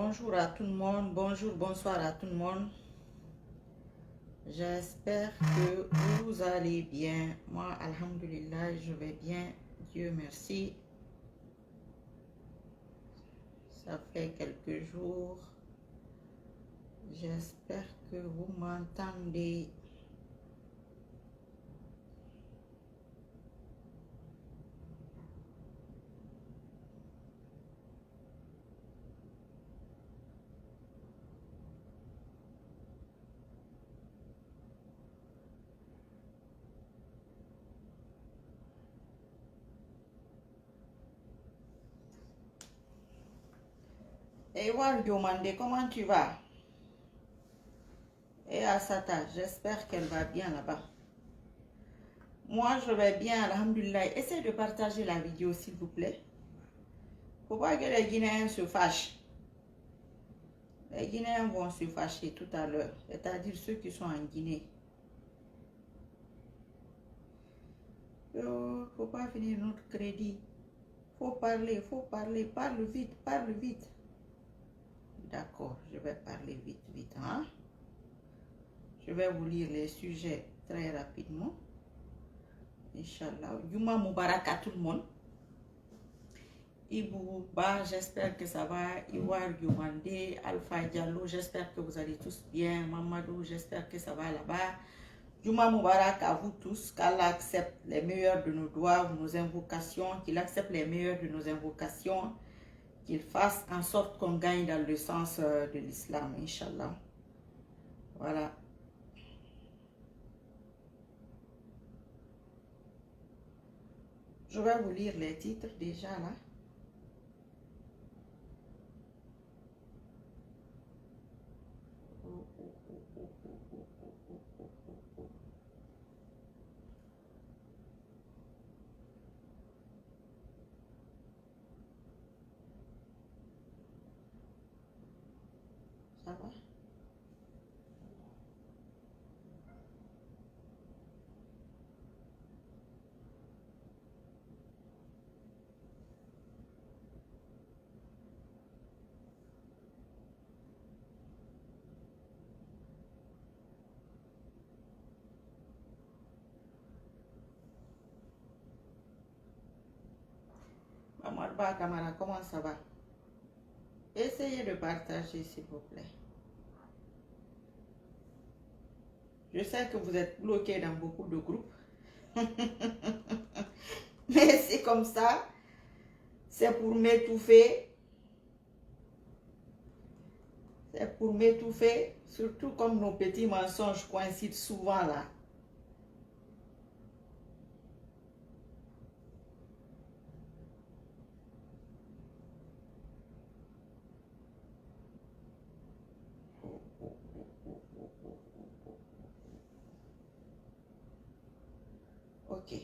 Bonjour à tout le monde, bonjour, bonsoir à tout le monde. J'espère que vous allez bien. Moi, alhamdulillah, je vais bien. Dieu merci. Ça fait quelques jours. J'espère que vous m'entendez. Et Diomandé, comment tu vas? Et Asata, j'espère qu'elle va bien là-bas. Moi, je vais bien, alhamdulillah. Essayez de partager la vidéo, s'il vous plaît. Faut pas que les Guinéens se fâchent. Les Guinéens vont se fâcher tout à l'heure, c'est-à-dire ceux qui sont en Guinée. Faut pas finir notre crédit. Faut parler, parle vite, parle vite. D'accord, je vais parler vite, vite. Hein? Je vais vous lire les sujets très rapidement. Inch'Allah. Juma Moubarak à tout le monde. Ibou Ba, j'espère que ça va. Iwar Yumande, Alpha Diallo, j'espère que vous allez tous bien. Mamadou, j'espère que ça va là-bas. Juma Moubarak à vous tous, qu'Allah accepte les meilleurs de nos doigts, nos invocations, qu'il accepte les meilleurs de nos invocations, qu'il fasse en sorte qu'on gagne dans le sens de l'islam, Inch'Allah. Voilà. Je vais vous lire les titres déjà là. Ça va? Mamarba Kamara, comment ça va? Essayez de partager, s'il vous plaît. Je sais que vous êtes bloqués dans beaucoup de groupes. Mais c'est comme ça. C'est pour m'étouffer. C'est pour m'étouffer. Surtout comme nos petits mensonges coïncident souvent là. Ok.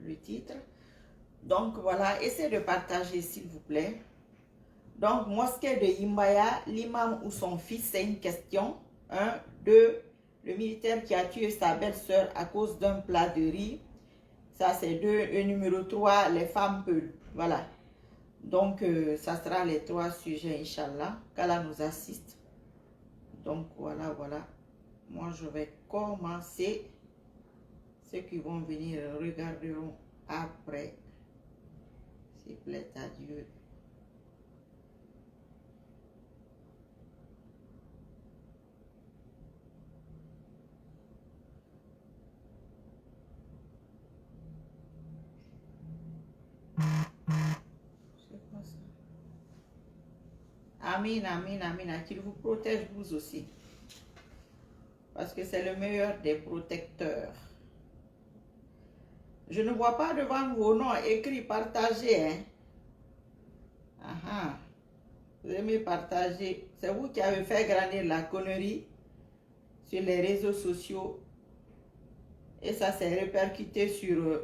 Le titre. Donc voilà, essayez de partager s'il vous plaît. Donc, mosquée de Yimbaya, l'imam ou son fils, c'est une question. 1, 2, le militaire qui a tué sa belle-sœur à cause d'un plat de riz. Ça, c'est 2. Et numéro 3, les femmes peuvent. Voilà. Donc, ça sera les 3 sujets, Inch'Allah, qu'Allah nous assiste. Donc, voilà, voilà. Moi, je vais commencer. Ceux qui vont venir regarderont après. S'il plaît à Dieu. Amin, amin, amin. Qu'il vous protège vous aussi. Parce que c'est le meilleur des protecteurs. Je ne vois pas devant vos noms écrits partagez. Hein? Aha. Vous aimez partager. C'est vous qui avez fait grandir la connerie sur les réseaux sociaux. Et ça s'est répercuté sur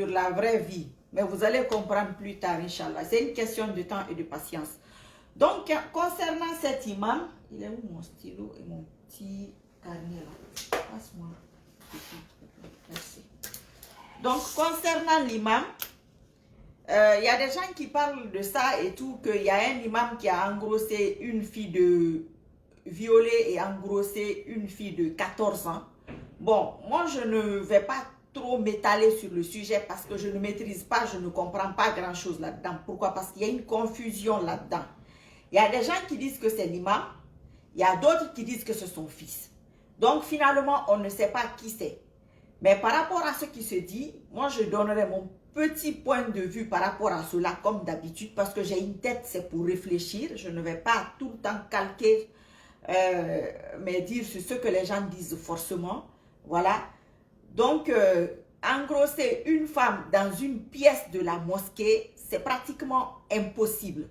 la vraie vie. Mais vous allez comprendre plus tard, Inch'Allah. C'est une question de temps et de patience. Donc, concernant cet imam, il est où mon stylo et mon petit carnet là? Passe-moi. Merci. Donc, concernant l'imam, il y a des gens qui parlent de ça et tout, qu'il y a un imam qui a engrossé une fille de violé et engrossé une fille de 14 ans. Bon, moi, je ne vais pas trop m'étaler sur le sujet parce que je ne maîtrise pas, je ne comprends pas grand-chose là-dedans. Pourquoi? Parce qu'il y a une confusion là-dedans. Il y a des gens qui disent que c'est l'imam, il y a d'autres qui disent que c'est son fils. Donc, finalement, on ne sait pas qui c'est. Mais par rapport à ce qui se dit, moi, je donnerai mon petit point de vue par rapport à cela, comme d'habitude, parce que j'ai une tête, c'est pour réfléchir. Je ne vais pas tout le temps calquer, mais dire sur ce que les gens disent forcément. Voilà. Donc, engrosser une femme dans une pièce de la mosquée, c'est pratiquement impossible.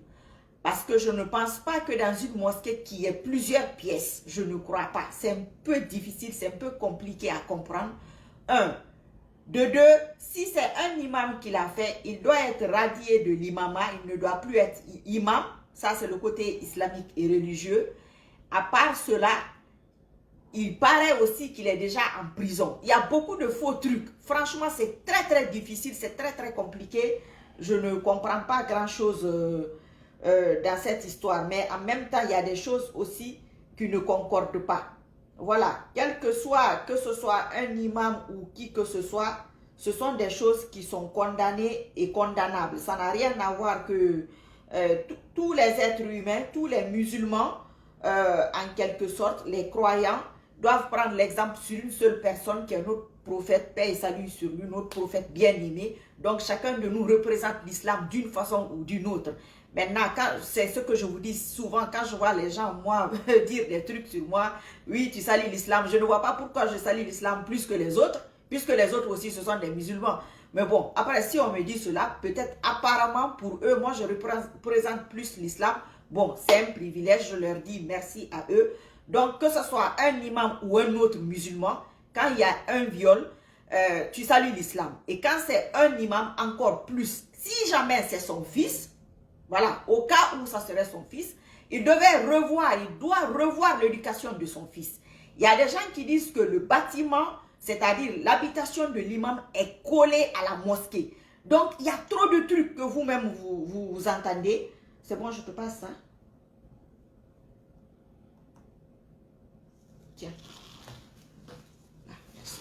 Parce que je ne pense pas que dans une mosquée qui ait plusieurs pièces, je ne crois pas. C'est un peu difficile, c'est un peu compliqué à comprendre. Un. De deux, si c'est un imam qui l'a fait, il doit être radié de l'imama, il ne doit plus être imam. Ça, c'est le côté islamique et religieux. À part cela, il paraît aussi qu'il est déjà en prison. Il y a beaucoup de faux trucs. Franchement, c'est très, très difficile, c'est très, très compliqué. Je ne comprends pas grand-chose dans cette histoire. Mais en même temps, il y a des choses aussi qui ne concordent pas. Voilà, quel que soit, que ce soit un imam ou qui que ce soit, ce sont des choses qui sont condamnées et condamnables. Ça n'a rien à voir que tous les êtres humains, tous les musulmans, en quelque sorte, les croyants, doivent prendre l'exemple sur une seule personne qui est notre prophète, paix et salut sur lui, notre prophète bien-aimé. Donc chacun de nous représente l'islam d'une façon ou d'une autre. Maintenant, c'est ce que je vous dis souvent, quand je vois les gens, moi, dire des trucs sur moi, oui, tu salis l'islam, je ne vois pas pourquoi je salis l'islam plus que les autres, puisque les autres aussi, ce sont des musulmans. Mais bon, après, si on me dit cela, peut-être apparemment pour eux, moi, je représente plus l'islam. Bon, c'est un privilège, je leur dis merci à eux. Donc, que ce soit un imam ou un autre musulman, quand il y a un viol, tu salues l'islam. Et quand c'est un imam, encore plus. Si jamais c'est son fils, voilà, au cas où ça serait son fils, il doit revoir l'éducation de son fils. Il y a des gens qui disent que le bâtiment, c'est-à-dire l'habitation de l'imam, est collée à la mosquée. Donc, il y a trop de trucs que vous-même vous entendez. C'est bon, je te passe ça. Tiens. Ah, merci.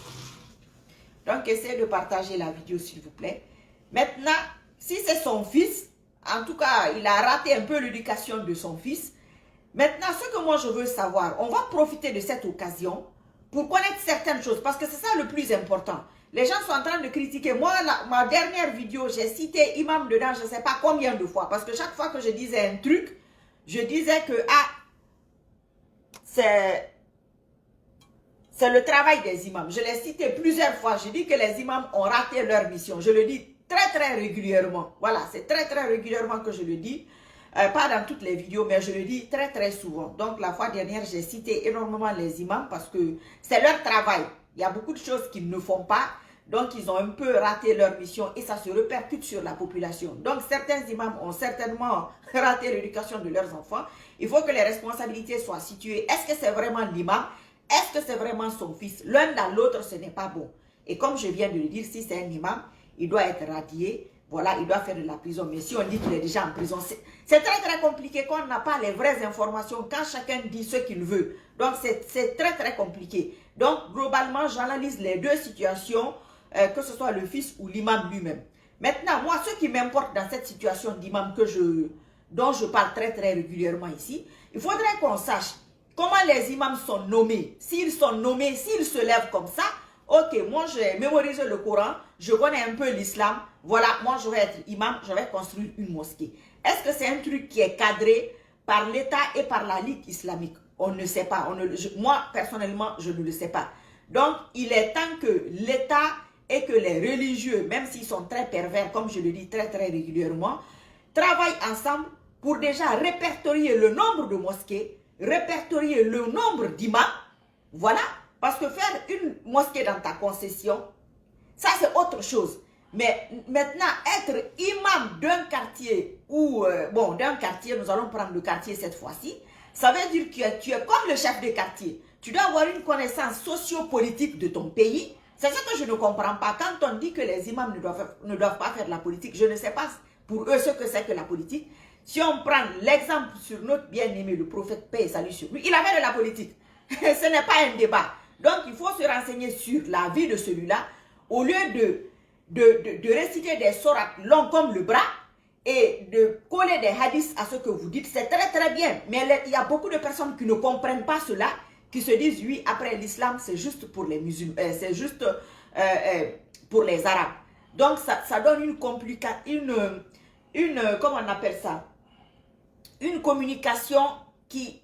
Donc, essayez de partager la vidéo, s'il vous plaît. Maintenant, si c'est son fils, en tout cas, il a raté un peu l'éducation de son fils. Maintenant, ce que moi je veux savoir, on va profiter de cette occasion pour connaître certaines choses, parce que c'est ça le plus important. Les gens sont en train de critiquer. Moi, ma dernière vidéo, j'ai cité imam dedans, je ne sais pas combien de fois, parce que chaque fois que je disais un truc, je disais que c'est le travail des imams. Je l'ai cité plusieurs fois, je dis que les imams ont raté leur mission. Je le dis très très régulièrement. Voilà, c'est très très régulièrement que je le dis. Pas dans toutes les vidéos, mais je le dis très très souvent. Donc la fois dernière, j'ai cité énormément les imams parce que c'est leur travail. Il y a beaucoup de choses qu'ils ne font pas. Donc ils ont un peu raté leur mission et ça se répercute sur la population. Donc certains imams ont certainement raté l'éducation de leurs enfants. Il faut que les responsabilités soient situées. Est-ce que c'est vraiment l'imam? Est-ce que c'est vraiment son fils? L'un dans l'autre, ce n'est pas bon. Et comme je viens de le dire, si c'est un imam, il doit être radié, voilà, il doit faire de la prison. Mais si on dit qu'il est déjà en prison, c'est très très compliqué quand on n'a pas les vraies informations, quand chacun dit ce qu'il veut. Donc c'est très très compliqué. Donc globalement, j'analyse les deux situations, que ce soit le fils ou l'imam lui-même. Maintenant, moi, ce qui m'importe dans cette situation d'imam dont je parle très très régulièrement ici, il faudrait qu'on sache comment les imams sont nommés. S'ils sont nommés, s'ils se lèvent comme ça, ok, moi j'ai mémorisé le Coran, je connais un peu l'islam, voilà, moi je vais être imam, je vais construire une mosquée. Est-ce que c'est un truc qui est cadré par l'État et par la Ligue islamique? On ne sait pas. Moi, personnellement, je ne le sais pas. Donc, il est temps que l'État et que les religieux, même s'ils sont très pervers, comme je le dis très très régulièrement, travaillent ensemble pour déjà répertorier le nombre de mosquées, répertorier le nombre d'imams, voilà. Parce que faire une mosquée dans ta concession, ça c'est autre chose. Mais maintenant, être imam d'un quartier, ou bon, d'un quartier, nous allons prendre le quartier cette fois-ci, ça veut dire que tu es comme le chef de quartier. Tu dois avoir une connaissance socio-politique de ton pays. C'est ce que je ne comprends pas. Quand on dit que les imams ne doivent pas faire de la politique, je ne sais pas pour eux ce que c'est que la politique. Si on prend l'exemple sur notre bien-aimé, le prophète, paix et salut sur lui, il avait de la politique. Ce n'est pas un débat. Donc, il faut se renseigner sur la vie de celui-là, au lieu de réciter des sourates longs comme le bras et de coller des hadiths à ce que vous dites. C'est très très bien. Mais il y a beaucoup de personnes qui ne comprennent pas cela, qui se disent, oui, après l'islam, c'est juste pour les musulmans, c'est juste pour les arabes. Donc, ça donne une complication, comment on appelle ça? Une communication qui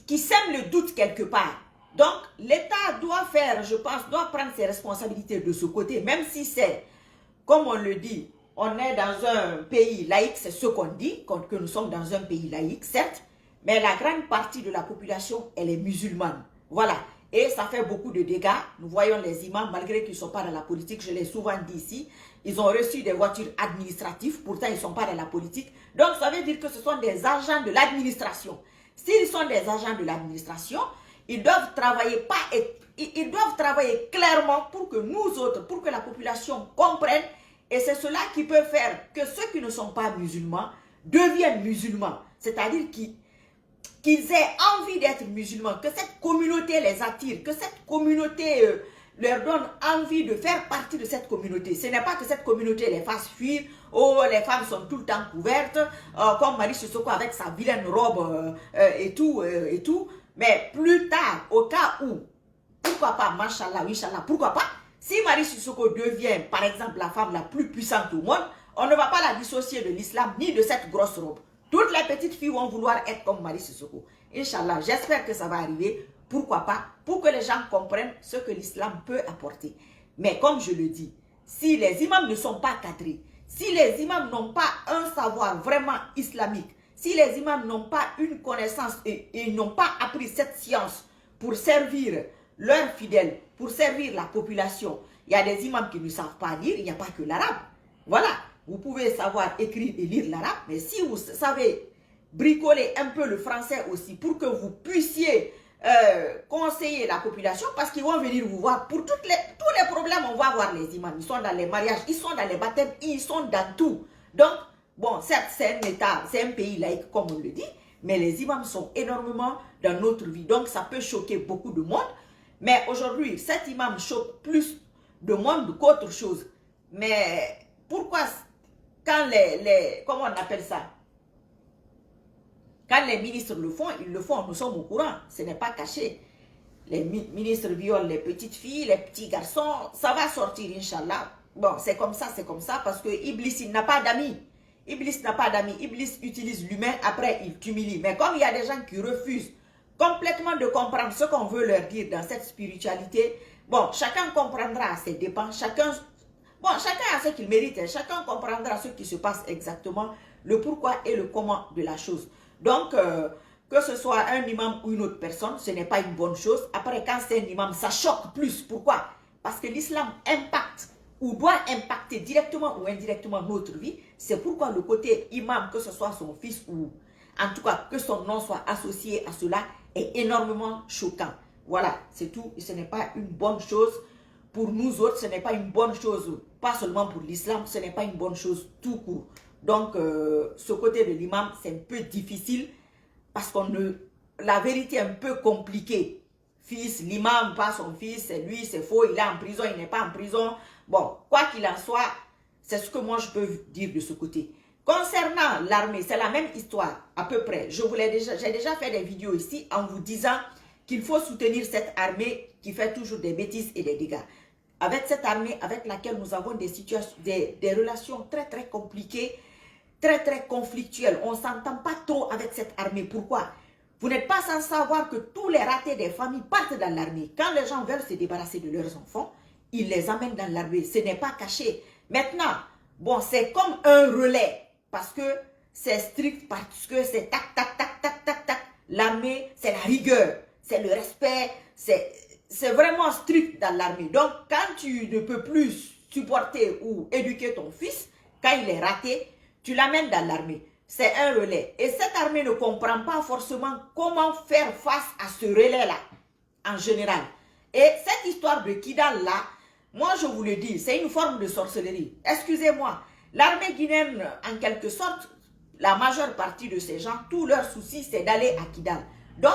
sème le doute quelque part. Donc, l'État doit faire, je pense, doit prendre ses responsabilités de ce côté, même si c'est, comme on le dit, on est dans un pays laïque, c'est ce qu'on dit, que nous sommes dans un pays laïque, certes, mais la grande partie de la population, elle est musulmane. Voilà. Et ça fait beaucoup de dégâts. Nous voyons les imams, malgré qu'ils ne sont pas dans la politique, je l'ai souvent dit ici, ils ont reçu des voitures administratives, pourtant ils ne sont pas dans la politique. Donc ça veut dire que ce sont des agents de l'administration. S'ils sont des agents de l'administration, ils doivent travailler ils doivent travailler clairement pour que nous autres, pour que la population comprenne. Et c'est cela qui peut faire que ceux qui ne sont pas musulmans deviennent musulmans. C'est-à-dire qu'ils aient envie d'être musulmans, que cette communauté les attire, que cette communauté leur donne envie de faire partie de cette communauté. Ce n'est pas que cette communauté les fasse fuir, oh les femmes sont tout le temps couvertes, comme Marie Sissoko avec sa vilaine robe et tout, mais plus tard, au cas où, pourquoi pas, mashallah, inshallah, pourquoi pas, si Marie Sissoko devient par exemple la femme la plus puissante au monde, on ne va pas la dissocier de l'islam ni de cette grosse robe. Toutes les petites filles vont vouloir être comme Marie Sissoko. Inch'Allah, j'espère que ça va arriver. Pourquoi pas? Pour que les gens comprennent ce que l'islam peut apporter. Mais comme je le dis, si les imams ne sont pas cadrés, si les imams n'ont pas un savoir vraiment islamique, si les imams n'ont pas une connaissance et n'ont pas appris cette science pour servir leurs fidèles, pour servir la population, il y a des imams qui ne savent pas lire, il n'y a pas que l'arabe. Voilà. Vous pouvez savoir écrire et lire l'arabe, mais si vous savez bricoler un peu le français aussi pour que vous puissiez conseiller la population, parce qu'ils vont venir vous voir pour tous les problèmes, on va voir les imams. Ils sont dans les mariages, ils sont dans les baptêmes, ils sont dans tout. Donc, bon, certes, c'est un État, c'est un pays laïque comme on le dit, mais les imams sont énormément dans notre vie. Donc, ça peut choquer beaucoup de monde. Mais aujourd'hui, cet imam choque plus de monde qu'autre chose. Mais pourquoi quand comment on appelle ça? Quand les ministres le font, ils le font, nous sommes au courant, ce n'est pas caché. Les ministres violent les petites filles, les petits garçons, ça va sortir, Inch'Allah. Bon, c'est comme ça, parce que Iblis, il n'a pas d'amis. Iblis n'a pas d'amis, Iblis utilise l'humain, après il t'humilie. Mais comme il y a des gens qui refusent complètement de comprendre ce qu'on veut leur dire dans cette spiritualité, bon, chacun comprendra à ses dépens, chacun a ce qu'il mérite, chacun comprendra ce qui se passe exactement, le pourquoi et le comment de la chose. Donc, que ce soit un imam ou une autre personne, ce n'est pas une bonne chose. Après, quand c'est un imam, ça choque plus. Pourquoi? Parce que l'islam impacte ou doit impacter directement ou indirectement notre vie. C'est pourquoi le côté imam, que ce soit son fils ou en tout cas que son nom soit associé à cela, est énormément choquant. Voilà, c'est tout. Et ce n'est pas une bonne chose pour nous autres, ce n'est pas une bonne chose, pas seulement pour l'islam, ce n'est pas une bonne chose tout court. Donc, ce côté de l'imam, c'est un peu difficile parce qu'on la vérité est un peu compliquée. Fils, l'imam, pas son fils, c'est lui, c'est faux, il est en prison, il n'est pas en prison. Bon, quoi qu'il en soit, c'est ce que moi je peux dire de ce côté. Concernant l'armée, c'est la même histoire, à peu près. J'ai déjà fait des vidéos ici en vous disant qu'il faut soutenir cette armée qui fait toujours des bêtises et des dégâts. Avec cette armée avec laquelle nous avons des situations, des relations très très compliquées, très très conflictuelles. On ne s'entend pas trop avec cette armée. Pourquoi? Vous n'êtes pas sans savoir que tous les ratés des familles partent dans l'armée. Quand les gens veulent se débarrasser de leurs enfants, ils les amènent dans l'armée. Ce n'est pas caché. Maintenant, bon, c'est comme un relais. Parce que c'est strict, parce que c'est tac, tac, tac, tac, tac, tac. L'armée, c'est la rigueur, c'est le respect, c'est vraiment strict dans l'armée. Donc, quand tu ne peux plus supporter ou éduquer ton fils, quand il est raté, tu l'amènes dans l'armée. C'est un relais. Et cette armée ne comprend pas forcément comment faire face à ce relais-là, en général. Et cette histoire de Kidal là, moi je vous le dis, c'est une forme de sorcellerie. Excusez-moi, l'armée guinéenne, en quelque sorte, la majeure partie de ces gens, tout leur souci c'est d'aller à Kidal. Donc,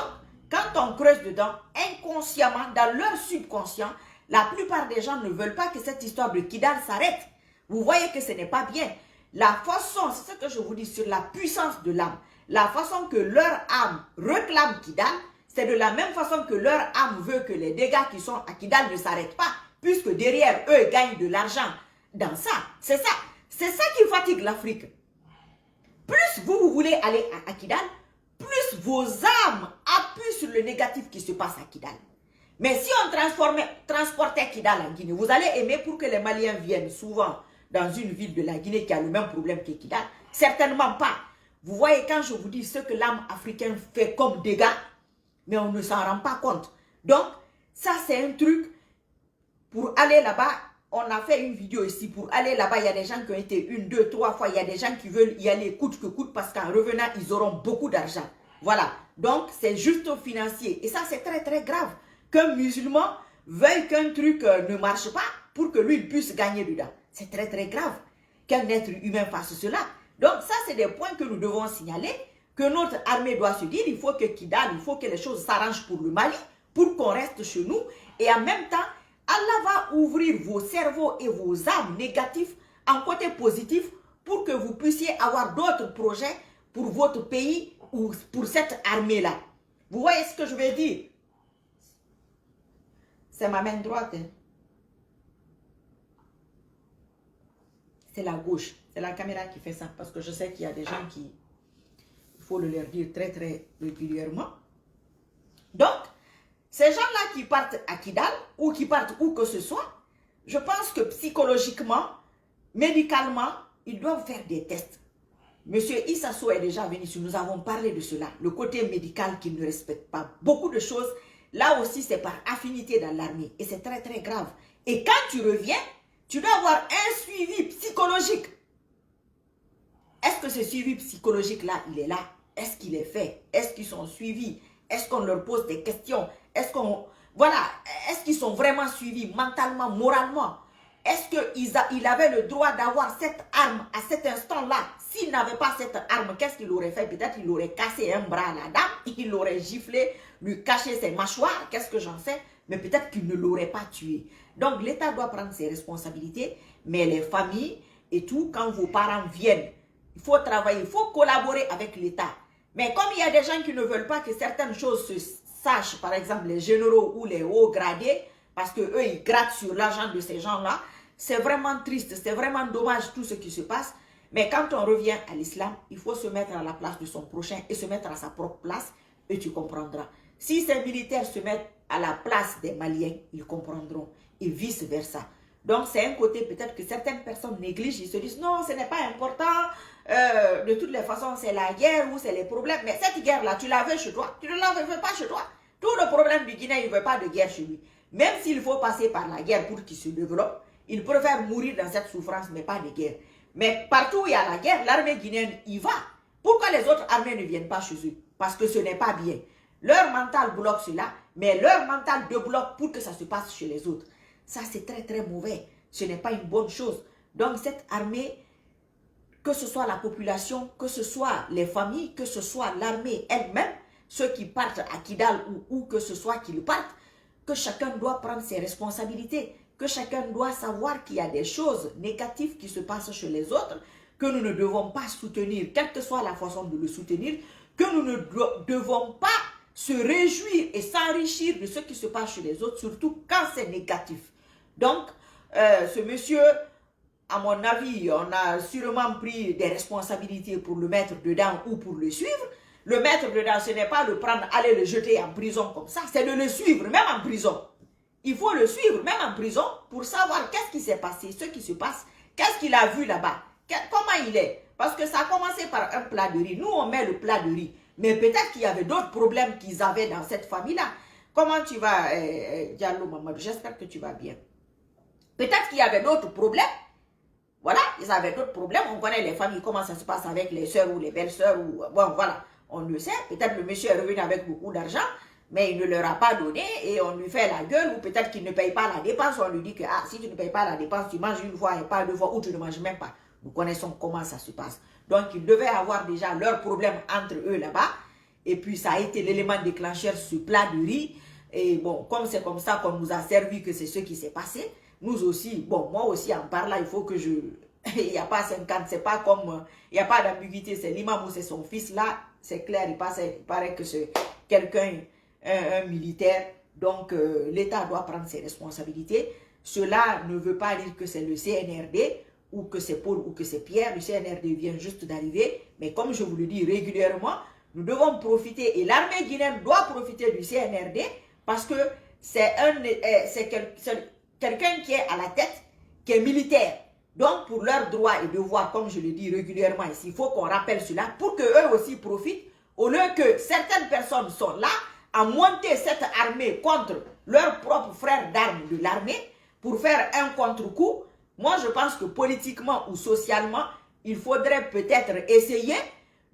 quand on creuse dedans, inconsciemment, dans leur subconscient, la plupart des gens ne veulent pas que cette histoire de Kidal s'arrête. Vous voyez que ce n'est pas bien. La façon, c'est ce que je vous dis sur la puissance de l'âme, la façon que leur âme réclame Kidal, c'est de la même façon que leur âme veut que les dégâts qui sont à Kidal ne s'arrêtent pas, puisque derrière eux gagnent de l'argent dans ça. C'est ça. C'est ça qui fatigue l'Afrique. Plus vous voulez aller à Kidal, plus vos âmes appuient sur le négatif qui se passe à Kidal. Mais si on transportait Kidal en Guinée, vous allez aimer pour que les Maliens viennent souvent dans une ville de la Guinée qui a le même problème que Kidal? Certainement pas. Vous voyez, quand je vous dis ce que l'âme africaine fait comme dégâts, mais on ne s'en rend pas compte. Donc, ça c'est un truc, pour aller là-bas, on a fait une vidéo ici, pour aller là-bas, il y a des gens qui ont été 1, 2, 3 fois, il y a des gens qui veulent y aller coûte que coûte, parce qu'en revenant, ils auront beaucoup d'argent. Voilà, donc c'est juste financier. Et ça c'est très très grave, qu'un musulman veuille qu'un truc ne marche pas, pour que lui il puisse gagner dedans. C'est très très grave, qu'un être humain fasse cela. Donc ça c'est des points que nous devons signaler, que notre armée doit se dire, il faut que Kidal, il faut que les choses s'arrangent pour le Mali, pour qu'on reste chez nous, et en même temps, Allah va ouvrir vos cerveaux et vos âmes négatifs en côté positif pour que vous puissiez avoir d'autres projets pour votre pays ou pour cette armée-là. Vous voyez ce que je veux dire? C'est ma main droite. Hein. C'est la gauche. C'est la caméra qui fait ça parce que je sais qu'il y a des gens qui... Il faut le leur dire très très régulièrement. Donc, ces gens-là qui partent à Kidal ou qui partent où que ce soit, je pense que psychologiquement, médicalement, ils doivent faire des tests. Monsieur Issa Sow est déjà venu ici, nous avons parlé de cela, le côté médical qu'il ne respecte pas. Beaucoup de choses, là aussi c'est par affinité dans l'armée et c'est très très grave. Et quand tu reviens, tu dois avoir un suivi psychologique. Est-ce que ce suivi psychologique-là, il est là? Est-ce qu'il est fait? Est-ce qu'ils sont suivis? Est-ce qu'on leur pose des questions? Est-ce qu'on... Voilà, est-ce qu'ils sont vraiment suivis mentalement, moralement? Est-ce qu'il avait le droit d'avoir cette arme à cet instant-là? S'il n'avait pas cette arme, qu'est-ce qu'il aurait fait? Peut-être qu'il aurait cassé un bras à la dame, il l'aurait giflé, lui caché ses mâchoires, qu'est-ce que j'en sais? Mais peut-être qu'il ne l'aurait pas tué. Donc l'État doit prendre ses responsabilités, mais les familles et tout, quand vos parents viennent, il faut travailler, il faut collaborer avec l'État. Mais comme il y a des gens qui ne veulent pas que certaines choses se sachent, par exemple les généraux ou les hauts gradés, parce qu'eux, ils grattent sur l'argent de ces gens-là, c'est vraiment triste, c'est vraiment dommage tout ce qui se passe. Mais quand on revient à l'islam, il faut se mettre à la place de son prochain et se mettre à sa propre place et tu comprendras. Si ces militaires se mettent à la place des Maliens, ils comprendront et vice-versa. Donc c'est un côté peut-être que certaines personnes négligent, ils se disent non, ce n'est pas important, de toutes les façons c'est la guerre ou c'est les problèmes. Mais cette guerre-là, tu la veux chez toi, tu ne la veux pas chez toi. Tout le problème du Guinée, il ne veut pas de guerre chez lui. Même s'il faut passer par la guerre pour qu'il se développe, il préfère mourir dans cette souffrance, mais pas de guerre. Mais partout où il y a la guerre, l'armée guinéenne y va. Pourquoi les autres armées ne viennent pas chez eux? Parce que ce n'est pas bien. Leur mental bloque cela, mais leur mental débloque pour que ça se passe chez les autres. Ça, c'est très très mauvais. Ce n'est pas une bonne chose. Donc cette armée, que ce soit la population, que ce soit les familles, que ce soit l'armée elle-même, ceux qui partent à Kidal ou où que ce soit qu'ils partent, que chacun doit prendre ses responsabilités, que chacun doit savoir qu'il y a des choses négatives qui se passent chez les autres, que nous ne devons pas soutenir, quelle que soit la façon de le soutenir, que nous ne devons pas se réjouir et s'enrichir de ce qui se passe chez les autres, surtout quand c'est négatif. Donc, ce monsieur, à mon avis, on a sûrement pris des responsabilités pour le mettre dedans ou pour le suivre. Le mettre dedans, ce n'est pas le prendre, aller le jeter en prison comme ça, c'est de le suivre, même en prison. Il faut le suivre, même en prison, pour savoir qu'est-ce qui s'est passé, ce qui se passe, qu'est-ce qu'il a vu là-bas, comment il est. Parce que ça a commencé par un plat de riz. Nous, on met le plat de riz. Mais peut-être qu'il y avait d'autres problèmes qu'ils avaient dans cette famille-là. Comment tu vas, Diallo Mamadou? J'espère que tu vas bien. Peut-être qu'il y avait d'autres problèmes. Voilà, ils avaient d'autres problèmes. On connaît les familles, comment ça se passe avec les soeurs ou les belles-sœurs. Bon, voilà, on le sait. Peut-être le monsieur est revenu avec beaucoup d'argent. mais il ne leur a pas donné et on lui fait la gueule, ou peut-être qu'il ne paye pas la dépense, on lui dit que ah, si tu ne payes pas la dépense, tu manges une fois et pas deux fois, ou tu ne manges même pas. Nous connaissons comment ça se passe. Donc, ils devaient avoir déjà leurs problèmes entre eux là-bas, et puis ça a été l'élément déclencheur sur ce plat de riz, et bon, comme c'est comme ça qu'on nous a servi, que c'est ce qui s'est passé, nous aussi, bon, moi aussi en parlant, il faut que je... il n'y a pas 50, c'est pas comme... il n'y a pas d'ambiguïté, c'est l'imam ou c'est son fils, là, c'est clair, il paraît que c'est quelqu'un... un militaire, donc l'État doit prendre ses responsabilités. Cela ne veut pas dire que c'est le CNRD ou que c'est Paul ou que c'est Pierre. Le CNRD vient juste d'arriver, mais comme je vous le dis régulièrement, nous devons profiter et l'armée guinéenne doit profiter du CNRD parce que c'est quelqu'un qui est à la tête, qui est militaire. Donc pour leurs droits et devoirs, comme je le dis régulièrement ici, il faut qu'on rappelle cela pour qu'eux aussi profitent au lieu que certaines personnes sont là à monter cette armée contre leurs propres frères d'armes de l'armée pour faire un contre-coup. Moi, je pense que politiquement ou socialement, il faudrait peut-être essayer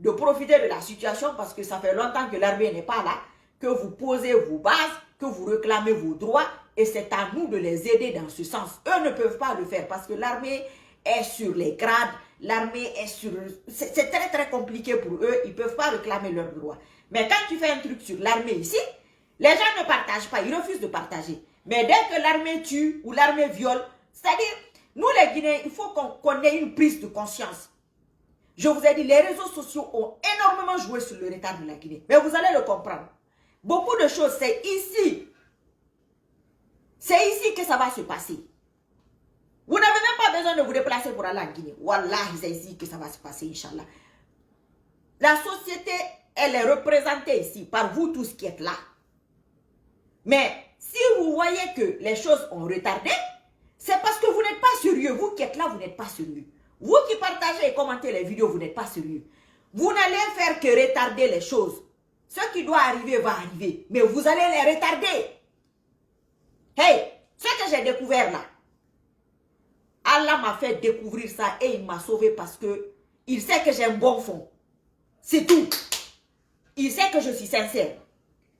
de profiter de la situation parce que ça fait longtemps que l'armée n'est pas là, que vous posez vos bases, que vous réclamez vos droits et c'est à nous de les aider dans ce sens. Eux ne peuvent pas le faire parce que l'armée est sur les grades, l'armée est sur... C'est très très compliqué pour eux, ils ne peuvent pas réclamer leurs droits. Mais quand tu fais un truc sur l'armée ici, les gens ne partagent pas, ils refusent de partager. Mais dès que l'armée tue ou l'armée viole, c'est-à-dire, nous les Guinéens, il faut qu'on ait une prise de conscience. Je vous ai dit, les réseaux sociaux ont énormément joué sur le retard de la Guinée. Mais vous allez le comprendre. Beaucoup de choses, c'est ici. C'est ici que ça va se passer. Vous n'avez même pas besoin de vous déplacer pour aller en Guinée. Wallahi, c'est ici que ça va se passer, Inch'Allah. La société, elle est représentée ici par vous tous qui êtes là. Mais si vous voyez que les choses ont retardé, c'est parce que vous n'êtes pas sérieux. Vous qui êtes là, vous n'êtes pas sérieux. Vous qui partagez et commentez les vidéos, vous n'êtes pas sérieux. Vous n'allez faire que retarder les choses. Ce qui doit arriver va arriver. Mais vous allez les retarder. Hey, ce que j'ai découvert là, Allah m'a fait découvrir ça et il m'a sauvé parce que il sait que j'ai un bon fond. C'est tout. Il sait que je suis sincère.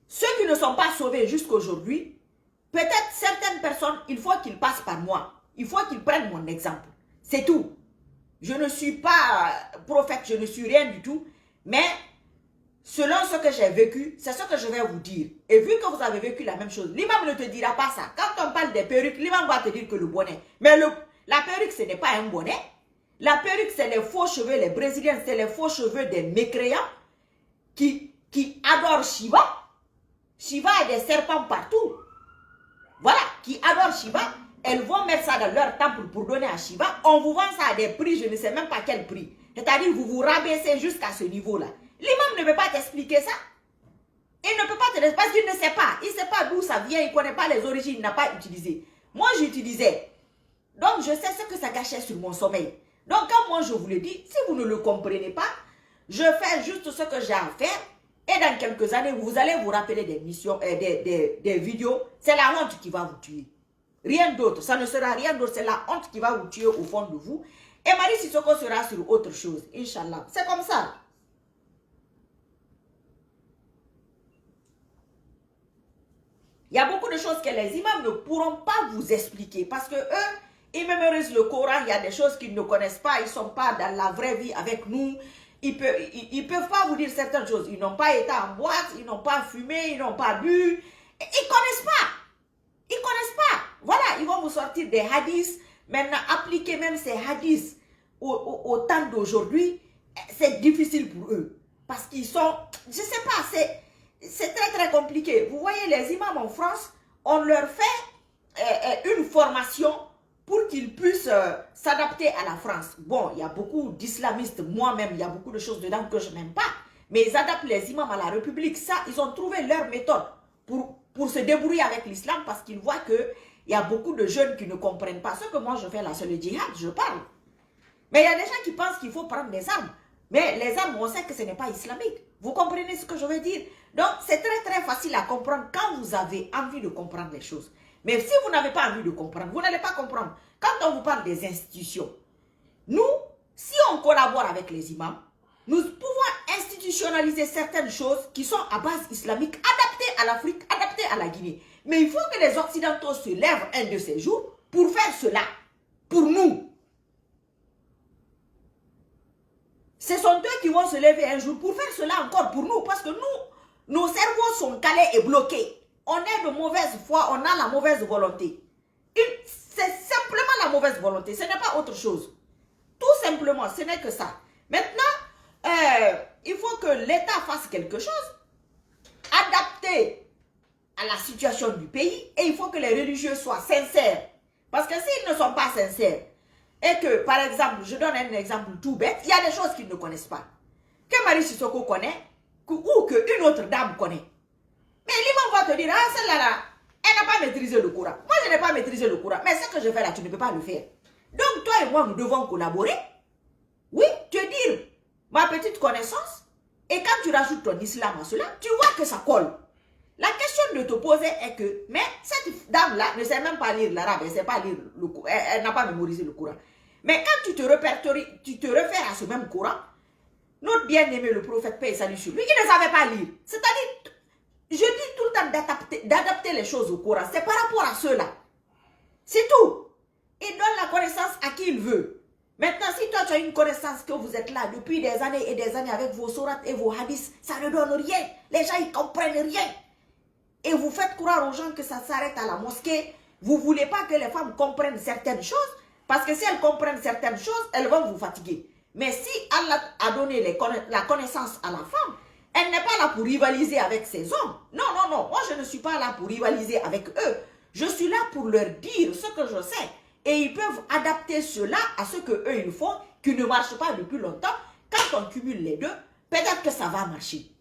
Ceux qui ne sont pas sauvés jusqu'aujourd'hui, peut-être certaines personnes, il faut qu'ils passent par moi. Il faut qu'ils prennent mon exemple. C'est tout. Je ne suis pas prophète, je ne suis rien du tout. Mais selon ce que j'ai vécu, c'est ce que je vais vous dire. Et vu que vous avez vécu la même chose, l'imam ne te dira pas ça. Quand on parle des perruques, l'imam va te dire que le bonnet. Mais la perruque, ce n'est pas un bonnet. La perruque, c'est les faux cheveux, les Brésiliens, c'est les faux cheveux des mécréants qui adorent Shiva. Shiva a des serpents partout. Voilà, qui adorent Shiva. Elles vont mettre ça dans leur temple pour donner à Shiva. On vous vend ça à des prix, je ne sais même pas quel prix. C'est-à-dire, vous vous rabaissez jusqu'à ce niveau-là. L'imam ne peut pas t'expliquer ça. Il ne peut pas te l'expliquer parce qu'il ne sait pas. Il ne sait pas d'où ça vient, il ne connaît pas les origines, il n'a pas utilisé. Moi, j'utilisais. Donc, je sais ce que ça cachait sur mon sommeil. Donc, quand moi, je vous le dis, si vous ne le comprenez pas, je fais juste ce que j'ai à faire. Et dans quelques années, vous allez vous rappeler des missions, des vidéos. C'est la honte qui va vous tuer. Rien d'autre. Ça ne sera rien d'autre. C'est la honte qui va vous tuer au fond de vous. Et Marie Sissoko sera sur autre chose. Inch'Allah. C'est comme ça. Il y a beaucoup de choses que les imams ne pourront pas vous expliquer. Parce que eux, ils mémorisent le Coran. Il y a des choses qu'ils ne connaissent pas. Ils ne sont pas dans la vraie vie avec nous. Ils ne peuvent pas vous dire certaines choses. Ils n'ont pas été en boîte, ils n'ont pas fumé, ils n'ont pas bu. Ils ne connaissent pas. Ils ne connaissent pas. Voilà, ils vont vous sortir des hadiths. Maintenant, appliquer même ces hadiths au temps d'aujourd'hui, c'est difficile pour eux. Parce qu'ils sont, je ne sais pas, c'est très très compliqué. Vous voyez, les imams en France, on leur fait une formation pour qu'ils puissent s'adapter à la France. Bon, il y a beaucoup d'islamistes, moi-même, il y a beaucoup de choses dedans que je n'aime pas. Mais ils adaptent les imams à la République. Ça, ils ont trouvé leur méthode pour se débrouiller avec l'islam parce qu'ils voient qu'il y a beaucoup de jeunes qui ne comprennent pas. Ce que moi je fais là, c'est le djihad, je parle. Mais il y a des gens qui pensent qu'il faut prendre des armes. Mais les armes, on sait que ce n'est pas islamique. Vous comprenez ce que je veux dire? Donc, c'est très très facile à comprendre quand vous avez envie de comprendre les choses. Mais si vous n'avez pas envie de comprendre, vous n'allez pas comprendre. Quand on vous parle des institutions, nous, si on collabore avec les imams, nous pouvons institutionnaliser certaines choses qui sont à base islamique, adaptées à l'Afrique, adapté à la Guinée. Mais il faut que les Occidentaux se lèvent un de ces jours pour faire cela, pour nous. Ce sont eux qui vont se lever un jour pour faire cela encore pour nous, parce que nous, nos cerveaux sont calés et bloqués. On est de mauvaise foi, on a la mauvaise volonté. C'est simplement la mauvaise volonté, ce n'est pas autre chose. Tout simplement, ce n'est que ça. Maintenant, il faut que l'État fasse quelque chose, adapté à la situation du pays, et il faut que les religieux soient sincères. Parce que s'ils ne sont pas sincères, et que, par exemple, je donne un exemple tout bête, il y a des choses qu'ils ne connaissent pas. Que Marie Sissoko connaît, ou qu'une autre dame connaît. Mais l'imam va te dire, ah, celle-là, elle n'a pas maîtrisé le Coran. Moi, je n'ai pas maîtrisé le Coran. Mais ce que je fais là, tu ne peux pas le faire. Donc, toi et moi, nous devons collaborer. Oui, te dire ma petite connaissance. Et quand tu rajoutes ton islam à cela, tu vois que ça colle. La question de te poser est que, mais cette dame-là ne sait même pas lire l'arabe, elle ne sait pas lire le Coran, elle n'a pas mémorisé le Coran. Mais quand tu te répertories, tu te réfères à ce même Coran, notre bien-aimé, le prophète, paix et salut sur lui, il ne savait pas lire. C'est-à-dire, je dis tout le temps d'adapter les choses au Coran. C'est par rapport à ceux-là. C'est tout. Il donne la connaissance à qui il veut. Maintenant, si toi tu as une connaissance que vous êtes là depuis des années et des années avec vos sourates et vos hadiths, ça ne donne rien. Les gens, ils ne comprennent rien. Et vous faites croire aux gens que ça s'arrête à la mosquée. Vous ne voulez pas que les femmes comprennent certaines choses. Parce que si elles comprennent certaines choses, elles vont vous fatiguer. Mais si Allah a donné la connaissance à la femme, elle n'est pas là pour rivaliser avec ses hommes. Non, non, non. Moi, je ne suis pas là pour rivaliser avec eux. Je suis là pour leur dire ce que je sais. Et ils peuvent adapter cela à ce qu'eux, ils font, qui ne marche pas depuis longtemps. Quand on cumule les deux, peut-être que ça va marcher.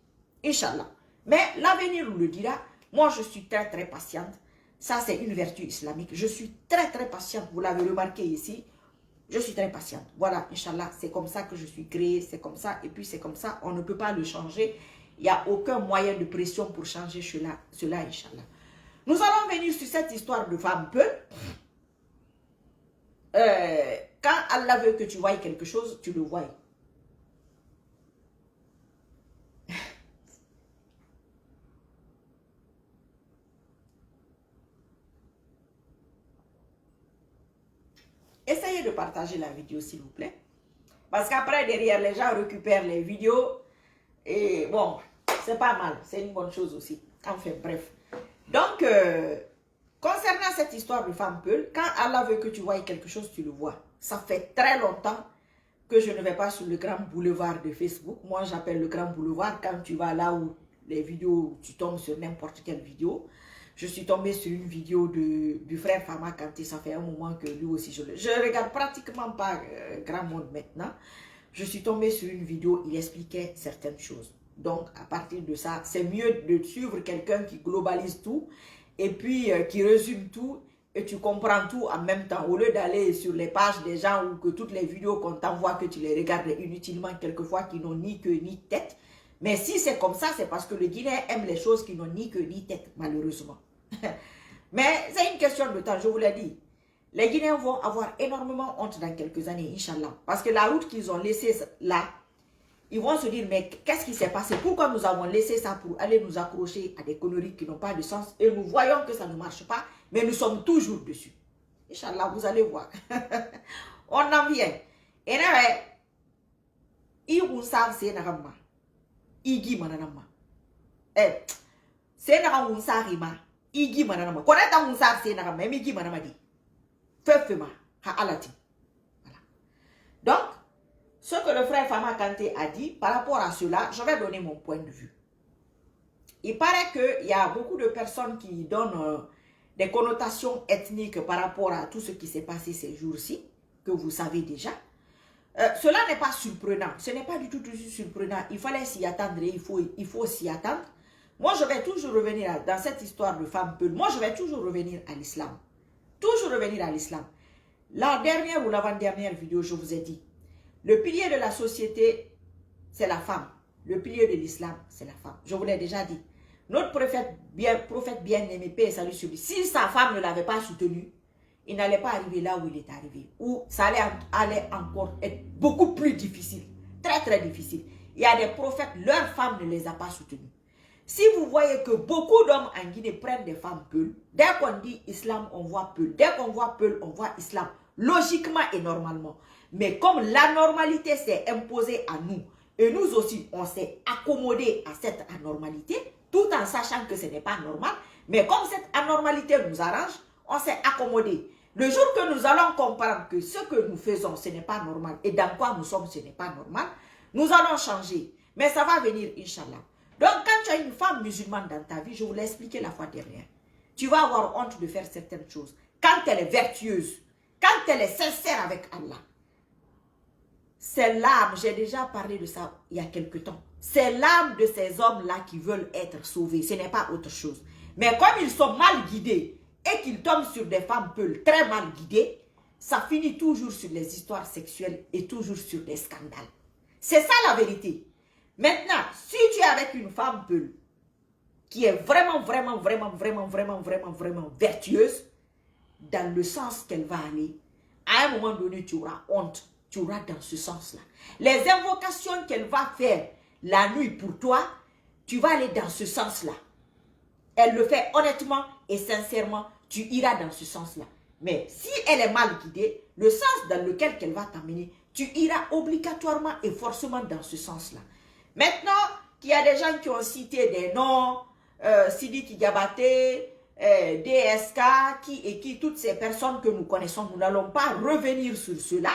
Inch'Allah. Mais l'avenir nous le dira. Moi, je suis très, très patiente. Ça, c'est une vertu islamique. Je suis très, très patiente. Vous l'avez remarqué ici. Je suis très patiente. Voilà, Inch'Allah, c'est comme ça que je suis créée. C'est comme ça. Et puis, c'est comme ça. On ne peut pas le changer. Il n'y a aucun moyen de pression pour changer cela Inch'Allah. Nous allons venir sur cette histoire de femme peu. Quand Allah veut que tu voies quelque chose, tu le vois. Essayez de partager la vidéo, s'il vous plaît. Parce qu'après, derrière, les gens récupèrent les vidéos. Et bon, c'est pas mal. C'est une bonne chose aussi. Enfin, bref. Donc, concernant cette histoire de femme Peul, quand Allah veut que tu voies quelque chose, tu le vois. Ça fait très longtemps que je ne vais pas sur le grand boulevard de Facebook. Moi, j'appelle le grand boulevard quand tu vas là où les vidéos, tu tombes sur n'importe quelle vidéo. Je suis tombée sur une vidéo du frère Fama Kanté. Ça fait un moment que lui aussi, je regarde pratiquement pas grand monde maintenant. Je suis tombée sur une vidéo, il expliquait certaines choses. Donc, à partir de ça, c'est mieux de suivre quelqu'un qui globalise tout et puis qui résume tout et tu comprends tout en même temps. Au lieu d'aller sur les pages des gens ou que toutes les vidéos qu'on t'envoie, que tu les regardes inutilement quelquefois qui n'ont ni queue ni tête. Mais si c'est comme ça, c'est parce que le Guinéen aime les choses qui n'ont ni queue ni tête, malheureusement. Mais c'est une question de temps, je vous l'ai dit. Les Guinéens vont avoir énormément honte dans quelques années, Inch'Allah. Parce que la route qu'ils ont laissée là, ils vont se dire, mais qu'est-ce qui s'est passé? Pourquoi nous avons laissé ça pour aller nous accrocher à des conneries qui n'ont pas de sens? Et nous voyons que ça ne marche pas, mais nous sommes toujours dessus. Inch'Allah, vous allez voir. On en vient. Et là, il vous savez, c'est un Igi mananama. C'est un unsarima. Igi mananama. Connaître un unsar, c'est un même Igi manamadi. Fefema. Ha alati. Voilà. Donc, ce que le frère Fama Kanté a dit, par rapport à cela, je vais donner mon point de vue. Il paraît qu'il y a beaucoup de personnes qui donnent des connotations ethniques par rapport à tout ce qui s'est passé ces jours-ci, que vous savez déjà. Cela n'est pas surprenant. Ce n'est pas du tout surprenant. Il fallait s'y attendre et il faut s'y attendre. Moi, je vais toujours revenir dans cette histoire de femme Peul. Moi, je vais toujours revenir à l'islam. Toujours revenir à l'islam. La dernière ou l'avant-dernière vidéo, je vous ai dit, le pilier de la société, c'est la femme. Le pilier de l'islam, c'est la femme. Je vous l'ai déjà dit. Notre prophète bien-aimé, paix et salut sur lui, si sa femme ne l'avait pas soutenu, il n'allait pas arriver là où il est arrivé. Ou ça allait encore être beaucoup plus difficile. Très, très difficile. Il y a des prophètes, leurs femmes ne les a pas soutenus. Si vous voyez que beaucoup d'hommes en Guinée prennent des femmes peules, dès qu'on dit islam, on voit peul. Dès qu'on voit peul, on voit islam. Logiquement et normalement. Mais comme la normalité s'est imposée à nous, et nous aussi, on s'est accommodé à cette anormalité, tout en sachant que ce n'est pas normal, mais comme cette anormalité nous arrange, on s'est accommodé. Le jour que nous allons comprendre que ce que nous faisons, ce n'est pas normal, et dans quoi nous sommes, ce n'est pas normal, nous allons changer. Mais ça va venir, Inch'Allah. Donc, quand tu as une femme musulmane dans ta vie, je vous l'ai expliqué la fois dernière, tu vas avoir honte de faire certaines choses. Quand elle est vertueuse, quand elle est sincère avec Allah, c'est l'âme, j'ai déjà parlé de ça il y a quelque temps, c'est l'âme de ces hommes-là qui veulent être sauvés, ce n'est pas autre chose. Mais comme ils sont mal guidés et qu'ils tombent sur des femmes peules très mal guidées, ça finit toujours sur les histoires sexuelles et toujours sur des scandales. C'est ça la vérité. Maintenant, si tu es avec une femme peule qui est vraiment vertueuse, dans le sens qu'elle va aller, à un moment donné, tu auras honte. Tu auras dans ce sens-là. Les invocations qu'elle va faire la nuit pour toi, tu vas aller dans ce sens-là. Elle le fait honnêtement et sincèrement, tu iras dans ce sens-là. Mais si elle est mal guidée, le sens dans lequel elle va t'amener, tu iras obligatoirement et forcément dans ce sens-là. Maintenant, qu'il y a des gens qui ont cité des noms, Sidiki Diabaté, DSK, qui, toutes ces personnes que nous connaissons, nous n'allons pas revenir sur cela.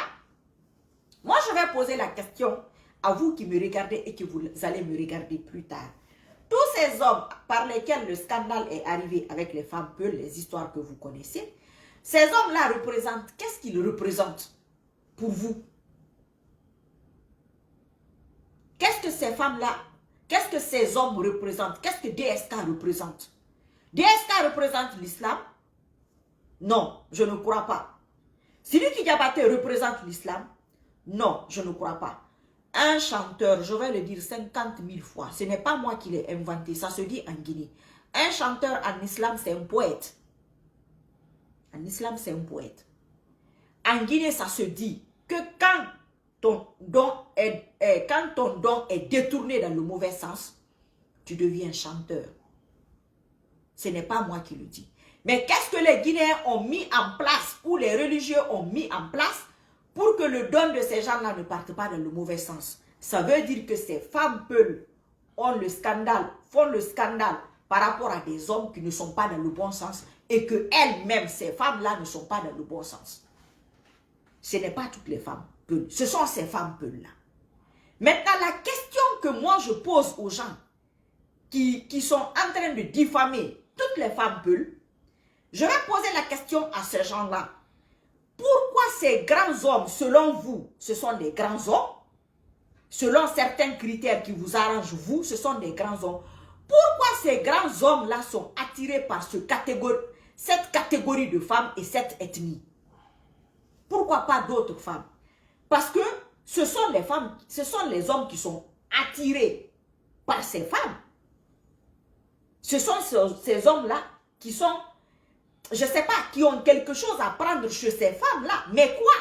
Moi, je vais poser la question à vous qui me regardez et que vous allez me regarder plus tard. Tous ces hommes par lesquels le scandale est arrivé avec les femmes peules, les histoires que vous connaissez, ces hommes-là représentent, qu'est-ce qu'ils représentent pour vous? Qu'est-ce que ces femmes-là, qu'est-ce que ces hommes représentent? Qu'est-ce que DSK représente? DSK représente l'islam? Non, je ne crois pas. Sidiki Diabaté représente l'islam? Non, je ne crois pas. Un chanteur, je vais le dire 50 000 fois, ce n'est pas moi qui l'ai inventé, ça se dit en Guinée. Un chanteur en islam, c'est un poète. En islam, c'est un poète. En Guinée, ça se dit que quand ton don est détourné dans le mauvais sens, tu deviens chanteur. Ce n'est pas moi qui le dis. Mais qu'est-ce que les Guinéens ont mis en place, ou les religieux ont mis en place, pour que le don de ces gens-là ne parte pas dans le mauvais sens? Ça veut dire que ces femmes peules font le scandale par rapport à des hommes qui ne sont pas dans le bon sens et que elles-mêmes, ces femmes-là, ne sont pas dans le bon sens. Ce n'est pas toutes les femmes peules, ce sont ces femmes peules-là. Maintenant, la question que moi je pose aux gens qui sont en train de diffamer toutes les femmes peules, je vais poser la question à ces gens-là. Pourquoi ces grands hommes, selon vous, ce sont des grands hommes? Selon certains critères qui vous arrangent, vous, ce sont des grands hommes. Pourquoi ces grands hommes-là sont attirés par cette catégorie de femmes et cette ethnie? Pourquoi pas d'autres femmes? Parce que ce sont les femmes, ce sont les hommes qui sont attirés par ces femmes. Ce sont ces hommes-là qui sont, je ne sais pas, qui ont quelque chose à prendre chez ces femmes-là. Mais quoi?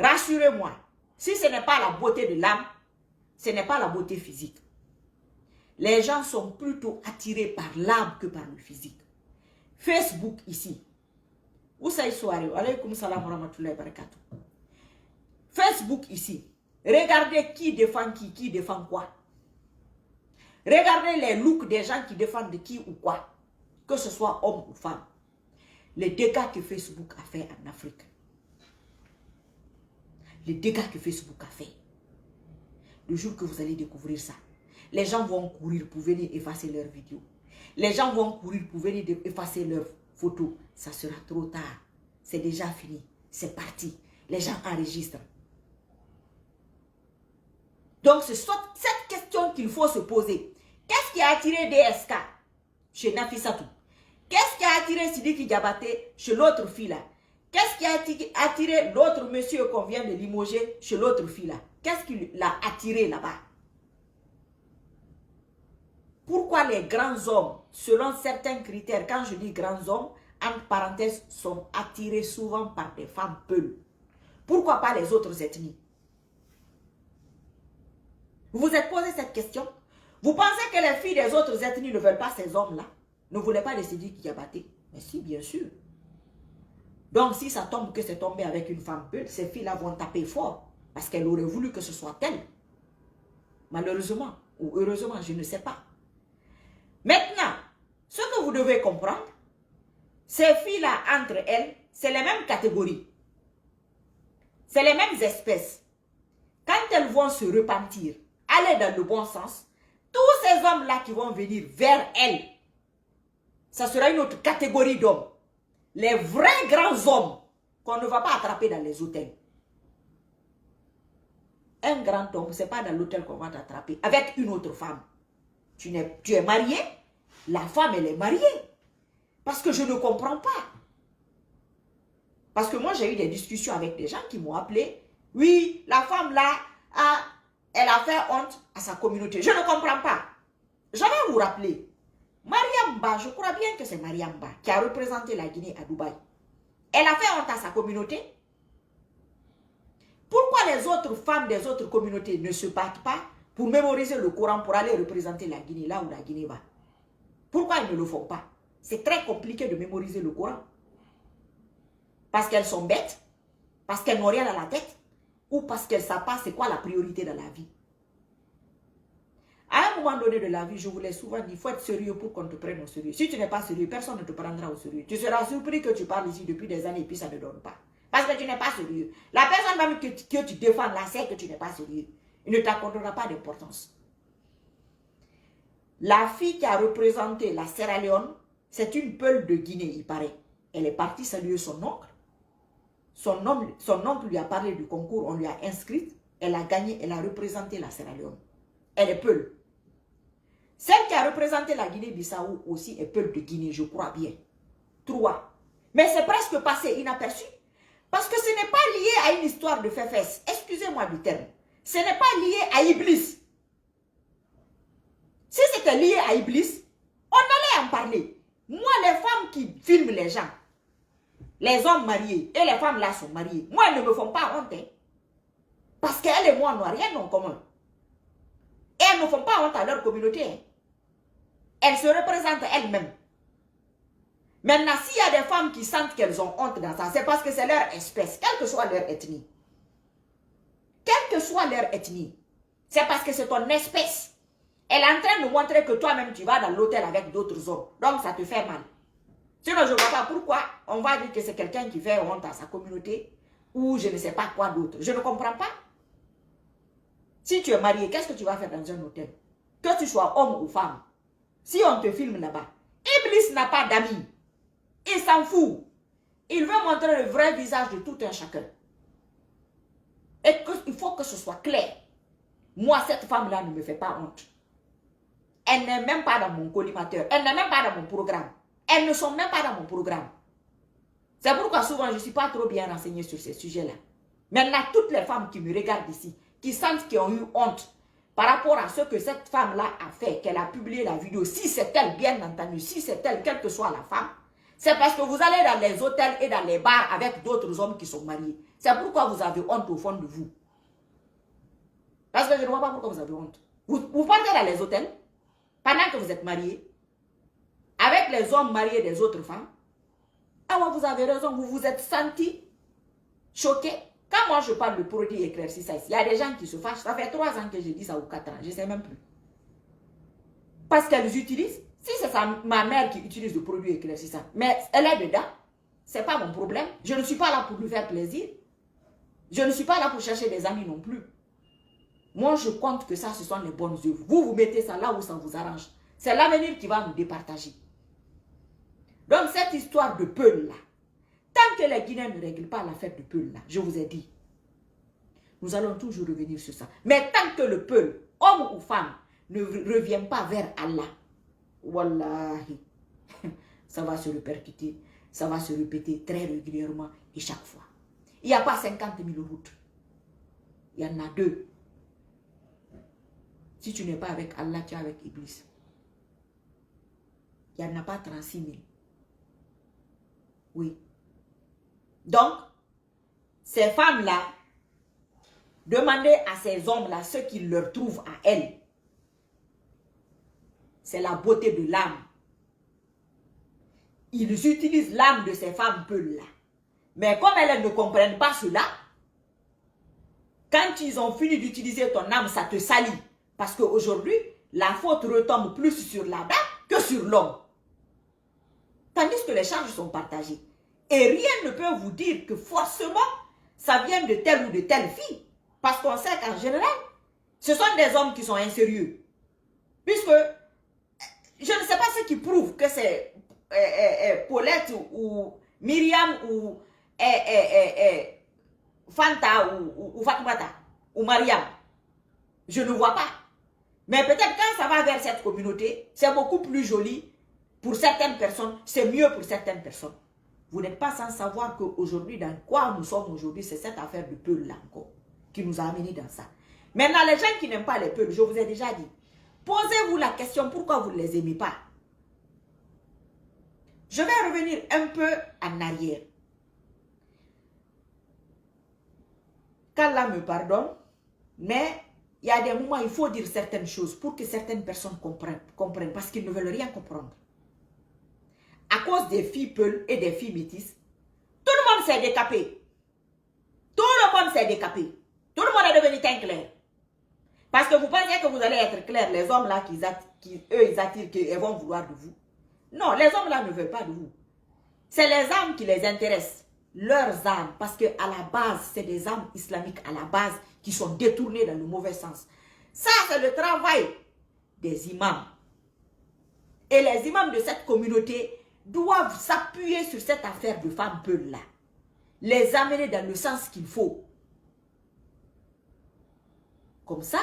Rassurez-moi, si ce n'est pas la beauté de l'âme, ce n'est pas la beauté physique. Les gens sont plutôt attirés par l'âme que par le physique. Facebook ici. Facebook ici. Regardez qui défend quoi. Regardez les looks des gens qui défendent qui ou quoi. Que ce soit homme ou femme. Les dégâts que Facebook a fait en Afrique. Les dégâts que Facebook a fait. Le jour que vous allez découvrir ça, les gens vont courir pour venir effacer leurs vidéos. Les gens vont courir pour venir effacer leurs photos. Ça sera trop tard. C'est déjà fini. C'est parti. Les gens enregistrent. Donc, c'est cette question qu'il faut se poser. Qu'est-ce qui a attiré DSK chez Nafissatou? Qu'est-ce qui a attiré Sidiki Diabaté chez l'autre fille là? Qu'est-ce qui a attiré l'autre monsieur qu'on vient de limoger chez l'autre fille là? Qu'est-ce qui l'a attiré là-bas? Pourquoi les grands hommes, selon certains critères, quand je dis grands hommes, entre parenthèses, sont attirés souvent par des femmes peules? Pourquoi pas les autres ethnies? Vous vous êtes posé cette question? Vous pensez que les filles des autres ethnies ne veulent pas ces hommes-là? Ne voulaient pas les Sidi Kidiabaté? Mais si, bien sûr. Donc, si ça tombe que c'est tombé avec une femme Peul, ces filles-là vont taper fort. Parce qu'elles auraient voulu que ce soit elle. Malheureusement, ou heureusement, je ne sais pas. Maintenant, ce que vous devez comprendre, ces filles-là, entre elles, c'est les mêmes catégories. C'est les mêmes espèces. Quand elles vont se repentir, aller dans le bon sens, tous ces hommes-là qui vont venir vers elles, ça sera une autre catégorie d'hommes. Les vrais grands hommes qu'on ne va pas attraper dans les hôtels. Un grand homme, ce n'est pas dans l'hôtel qu'on va t'attraper avec une autre femme. Tu es marié, la femme elle est mariée. Parce que je ne comprends pas. Parce que moi j'ai eu des discussions avec des gens qui m'ont appelé. Oui, la femme là, elle a fait honte à sa communauté. Je ne comprends pas. Je vais vous rappeler. Mariam Ba, je crois bien que c'est Mariam Ba qui a représenté la Guinée à Dubaï. Elle a fait honte à sa communauté. Pourquoi les autres femmes des autres communautés ne se battent pas pour mémoriser le Coran pour aller représenter la Guinée là où la Guinée va? Pourquoi ils ne le font pas? C'est très compliqué de mémoriser le Coran. Parce qu'elles sont bêtes, parce qu'elles n'ont rien à la tête, ou parce qu'elles ne savent pas c'est quoi la priorité dans la vie. À un moment donné de la vie, je vous l'ai souvent dit, il faut être sérieux pour qu'on te prenne au sérieux. Si tu n'es pas sérieux, personne ne te prendra au sérieux. Tu seras surpris que tu parles ici depuis des années et puis ça ne donne pas. Parce que tu n'es pas sérieux. La personne même que tu défends là, c'est que tu n'es pas sérieux. Il ne t'accordera pas d'importance. La fille qui a représenté la Sierra Leone, c'est une Peul de Guinée, il paraît. Elle est partie saluer son oncle. Son oncle lui a parlé du concours, on lui a inscrite. Elle a gagné, elle a représenté la Sierra Leone. Elle est Peul. Celle qui a représenté la Guinée-Bissau aussi est Peul de Guinée, je crois bien. 3. Mais c'est presque passé inaperçu. Parce que ce n'est pas lié à une histoire de féfesse. Excusez-moi du terme. Ce n'est pas lié à Iblis. Si c'était lié à Iblis, on allait en parler. Moi, les femmes qui filment les gens, les hommes mariés et les femmes là sont mariées, moi, elles ne me font pas honte. Hein. Parce qu'elles et moi, on n'a rien en commun. Et elles ne font pas honte à leur communauté. Hein. Elles se représentent elles-mêmes. Maintenant, s'il y a des femmes qui sentent qu'elles ont honte dans ça, c'est parce que c'est leur espèce, quelle que soit leur ethnie. Quelle que soit leur ethnie. C'est parce que c'est ton espèce. Elle est en train de montrer que toi-même, tu vas dans l'hôtel avec d'autres hommes. Donc, ça te fait mal. Sinon, je ne vois pas pourquoi on va dire que c'est quelqu'un qui fait honte à sa communauté ou je ne sais pas quoi d'autre. Je ne comprends pas. Si tu es marié, qu'est-ce que tu vas faire dans un hôtel? Que tu sois homme ou femme. Si on te filme là-bas, Iblis n'a pas d'amis. Il s'en fout. Il veut montrer le vrai visage de tout un chacun. Et il faut que ce soit clair. Moi, cette femme-là ne me fait pas honte. Elle n'est même pas dans mon collimateur. Elle n'est même pas dans mon programme. Elles ne sont même pas dans mon programme. C'est pourquoi souvent je ne suis pas trop bien renseignée sur ces sujets-là. Maintenant, toutes les femmes qui me regardent ici, qui sentent qu'ils ont eu honte par rapport à ce que cette femme-là a fait, qu'elle a publié la vidéo, si c'est elle, bien entendu, si c'est elle, quelle que soit la femme, c'est parce que vous allez dans les hôtels et dans les bars avec d'autres hommes qui sont mariés. C'est pourquoi vous avez honte au fond de vous. Parce que je ne vois pas pourquoi vous avez honte. Vous partez dans les hôtels pendant que vous êtes mariés avec les hommes mariés des autres femmes. Ah ouais, vous avez raison, vous vous êtes senti choqué. Quand moi je parle de produits éclaircissants, il y a des gens qui se fâchent. Ça fait 3 ans que je dis ça ou 4 ans, je ne sais même plus. Parce qu'elles utilisent. Si c'est ma mère qui utilise le produit éclaircissant, mais elle est dedans, ce n'est pas mon problème. Je ne suis pas là pour lui faire plaisir. Je ne suis pas là pour chercher des amis non plus. Moi, je compte que ça, ce sont les bonnes œuvres. Vous, vous mettez ça là où ça vous arrange. C'est l'avenir qui va nous départager. Donc, cette histoire de Peul là, tant que les Guinéens ne règlent pas l'affaire de Peul là, je vous ai dit, nous allons toujours revenir sur ça. Mais tant que le Peul, homme ou femme, ne revient pas vers Allah, wallahi, ça va se répercuter, ça va se répéter très régulièrement et chaque fois. Il n'y a pas 50 000 routes. Il y en a 2. Si tu n'es pas avec Allah, tu es avec Iblis. Il n'y en a pas 36 000. Oui. Donc, ces femmes-là, demandez à ces hommes-là ce qu'ils leur trouvent à elles. c'est la beauté de l'âme. Ils utilisent l'âme de ces femmes peules-là. Mais comme elles ne comprennent pas cela, quand ils ont fini d'utiliser ton âme, ça te salit. Parce qu'aujourd'hui, la faute retombe plus sur la dame que sur l'homme. Tandis que les charges sont partagées. Et rien ne peut vous dire que forcément, ça vient de telle ou de telle fille. Parce qu'on sait qu'en général, ce sont des hommes qui sont insérieux. Puisque, je ne sais pas ce qui prouve que c'est Paulette ou Myriam ou Fanta ou Fatoumata ou Mariam. Je ne vois pas. Mais peut-être quand ça va vers cette communauté, c'est beaucoup plus joli pour certaines personnes, c'est mieux pour certaines personnes. Vous n'êtes pas sans savoir qu'aujourd'hui, dans quoi nous sommes aujourd'hui, c'est cette affaire de Peul-là encore qui nous a amenés dans ça. Maintenant, les gens qui n'aiment pas les Peuls, je vous ai déjà dit, posez-vous la question pourquoi vous ne les aimez pas. Je vais revenir un peu en arrière. Qu'Allah me pardonne, mais il y a des moments où il faut dire certaines choses pour que certaines personnes comprennent parce qu'ils ne veulent rien comprendre. À cause des filles Peuls et des filles métisses, tout le monde s'est décapé. Tout le monde s'est décapé. Tout le monde est devenu teint clair. Parce que vous pensez que vous allez être clair, les hommes là, eux, ils attirent, qu'ils vont vouloir de vous. Non, les hommes là ne veulent pas de vous. C'est les âmes qui les intéressent. Leurs âmes, parce qu'à la base, c'est des âmes islamiques à la base qui sont détournées dans le mauvais sens. Ça, c'est le travail des imams. Et les imams de cette communauté doivent s'appuyer sur cette affaire de femmes Peuls là. Les amener dans le sens qu'il faut. Comme ça,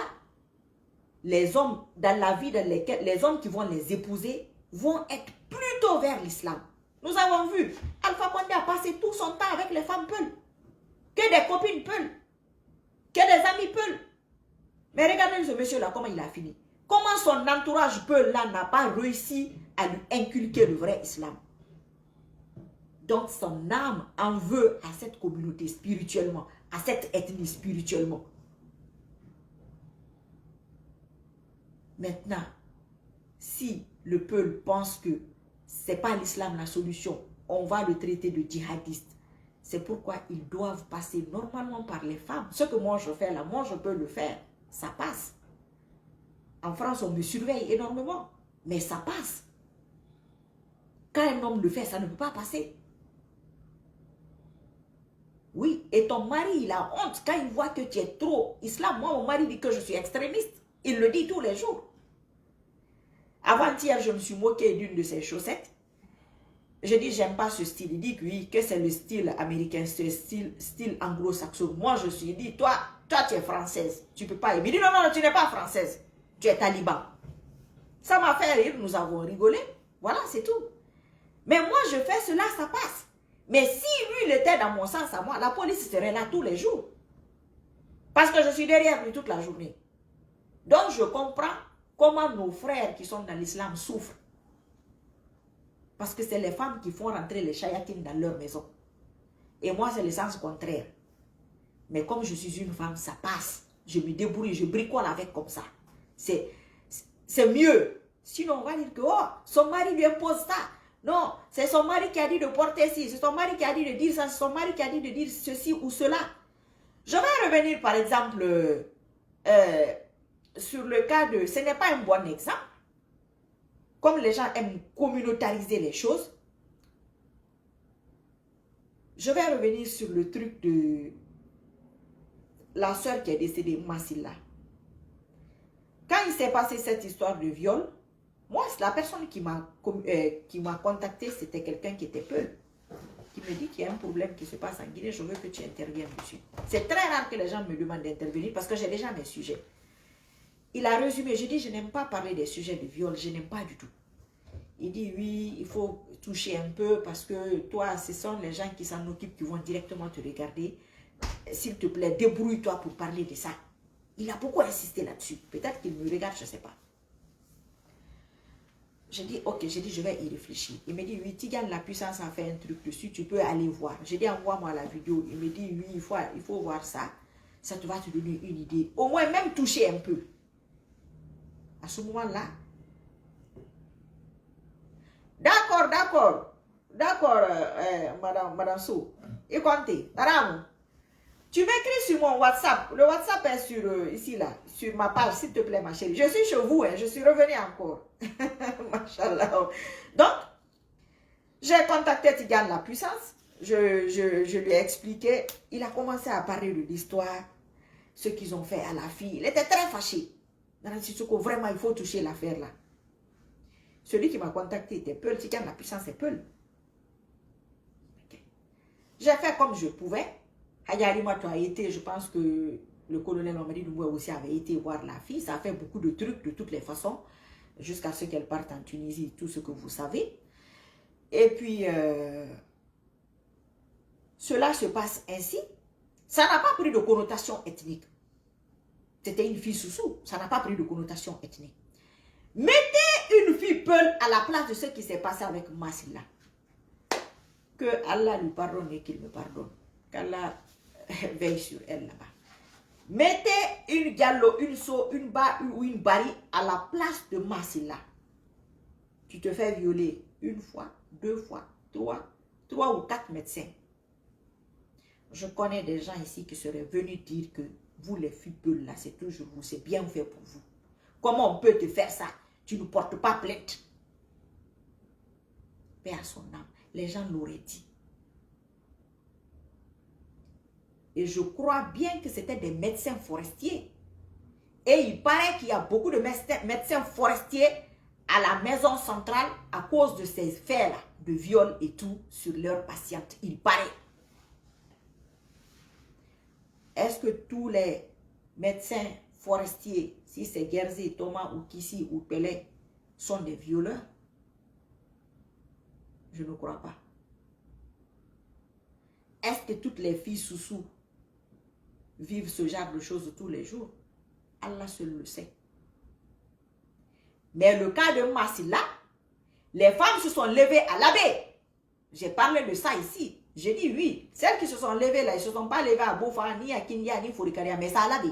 les hommes dans la vie dans lesquelles les hommes qui vont les épouser vont être plutôt vers l'islam. Nous avons vu, Alpha Condé a passé tout son temps avec les femmes Peuls. Que des copines Peuls. Que des amis Peuls. Mais regardez ce monsieur-là, comment il a fini. Comment son entourage Peul-là n'a pas réussi à lui inculquer le vrai islam. Donc son âme en veut à cette communauté spirituellement, à cette ethnie spirituellement. Maintenant, si le Peul pense que ce n'est pas l'islam la solution, on va le traiter de djihadiste. C'est pourquoi ils doivent passer normalement par les femmes. Ce que moi je fais là, moi je peux le faire. Ça passe. En France, on me surveille énormément. Mais ça passe. Quand un homme le fait, ça ne peut pas passer. Oui, et ton mari, il a honte quand il voit que tu es trop islam. Moi, mon mari dit que je suis extrémiste. Il le dit tous les jours. Avant-hier, je me suis moqué d'une de ses chaussettes. Je dis, j'aime pas ce style. Il dit que oui, que c'est le style américain, c'est le style anglo-saxon. Moi, je suis dit, toi, tu es française. Tu peux pas. Il me dit, non, non, tu n'es pas française. Tu es taliban. Ça m'a fait rire, nous avons rigolé. Voilà, c'est tout. Mais moi, je fais cela, ça passe. Mais si lui, il était dans mon sens à moi, la police serait là tous les jours. Parce que je suis derrière lui toute la journée. Donc, je comprends comment nos frères qui sont dans l'islam souffrent. Parce que c'est les femmes qui font rentrer les chayatines dans leur maison. Et moi, c'est le sens contraire. Mais comme je suis une femme, ça passe. Je me débrouille, je bricole avec comme ça. C'est mieux. Sinon, on va dire que oh, son mari lui impose ça. Non, c'est son mari qui a dit de porter ci. C'est son mari qui a dit de dire ça. C'est son mari qui a dit de dire ceci ou cela. Je vais revenir, par exemple, sur le cas de... Ce n'est pas un bon exemple. Comme les gens aiment communautariser les choses. Je vais revenir sur le truc de la soeur qui est décédée, Massila. Quand il s'est passé cette histoire de viol, moi, la personne qui m'a contacté, c'était quelqu'un qui était Peul. Qui me dit qu'il y a un problème qui se passe en Guinée, je veux que tu interviennes dessus. C'est très rare que les gens me demandent d'intervenir parce que j'ai déjà mes sujets. Il a résumé, je dis, je n'aime pas parler des sujets de viol, je n'aime pas du tout. Il dit, oui, il faut toucher un peu parce que toi, ce sont les gens qui s'en occupent qui vont directement te regarder. S'il te plaît, débrouille-toi pour parler de ça. Il a beaucoup insisté là-dessus. Peut-être qu'il me regarde, je ne sais pas. J'ai dit, ok, j'ai dit, je vais y réfléchir. Il me dit, oui, Tigane, la puissance a fait un truc dessus, tu peux aller voir. J'ai dit, envoie-moi la vidéo. Il me dit, oui, il faut voir ça. Ça te va te donner une idée. Au moins, même toucher un peu. À ce moment-là, D'accord, d'accord. D'accord, Madame Sou. Et comptez, Taram, tu m'écris sur mon WhatsApp. Le WhatsApp est sur, ici, là, sur ma page, s'il te plaît, ma chérie. Je suis chez vous, hein, je suis revenue encore. Machallah. Donc, j'ai contacté Tigane la puissance. Je lui ai expliqué. Il a commencé à parler de l'histoire, ce qu'ils ont fait à la fille. Il était très fâché. Vraiment, il faut toucher l'affaire là. Celui qui m'a contacté était Peul. Tigane la puissance est Peul. Okay. J'ai fait comme je pouvais. Hayarima, tu as été, je pense que le colonel Mamadi Doumbouya aussi avait été voir la fille. Ça a fait beaucoup de trucs de toutes les façons, jusqu'à ce qu'elle parte en Tunisie, tout ce que vous savez. Et puis, cela se passe ainsi. Ça n'a pas pris de connotation ethnique. C'était une fille sous-sous. Ça n'a pas pris de connotation ethnique. Mettez une fille Peul à la place de ce qui s'est passé avec Massila. Que Allah lui pardonne et qu'il me pardonne. Qu'Allah veille sur elle là-bas. Mettez une gallo, une so, une ba ou une bari à la place de Massila. Tu te fais violer une fois, deux fois, trois ou quatre médecins. Je connais des gens ici qui seraient venus dire que vous les filles Peul là, c'est toujours vous, c'est bien fait pour vous. Comment on peut te faire ça? Tu ne portes pas plainte. Paix à son âme. Les gens l'auraient dit. Et je crois bien que c'était des médecins forestiers. Et il paraît qu'il y a beaucoup de médecins forestiers à la maison centrale à cause de ces faits-là, de viol et tout, sur leurs patientes. Il paraît. Est-ce que tous les médecins forestiers, si c'est Gersé, Thomas ou Kissi ou Pelé, sont des violeurs? Je ne crois pas. Est-ce que toutes les filles sous-sous vivent ce genre de choses tous les jours? Allah seul le sait. Mais le cas de Massila, les femmes se sont levées à l'abbé. J'ai parlé de ça ici. J'ai dit oui. Celles qui se sont levées là, elles ne se sont pas levées à Bofa, ni à Kinya, ni Fourikaria, mais ça à l'abbé.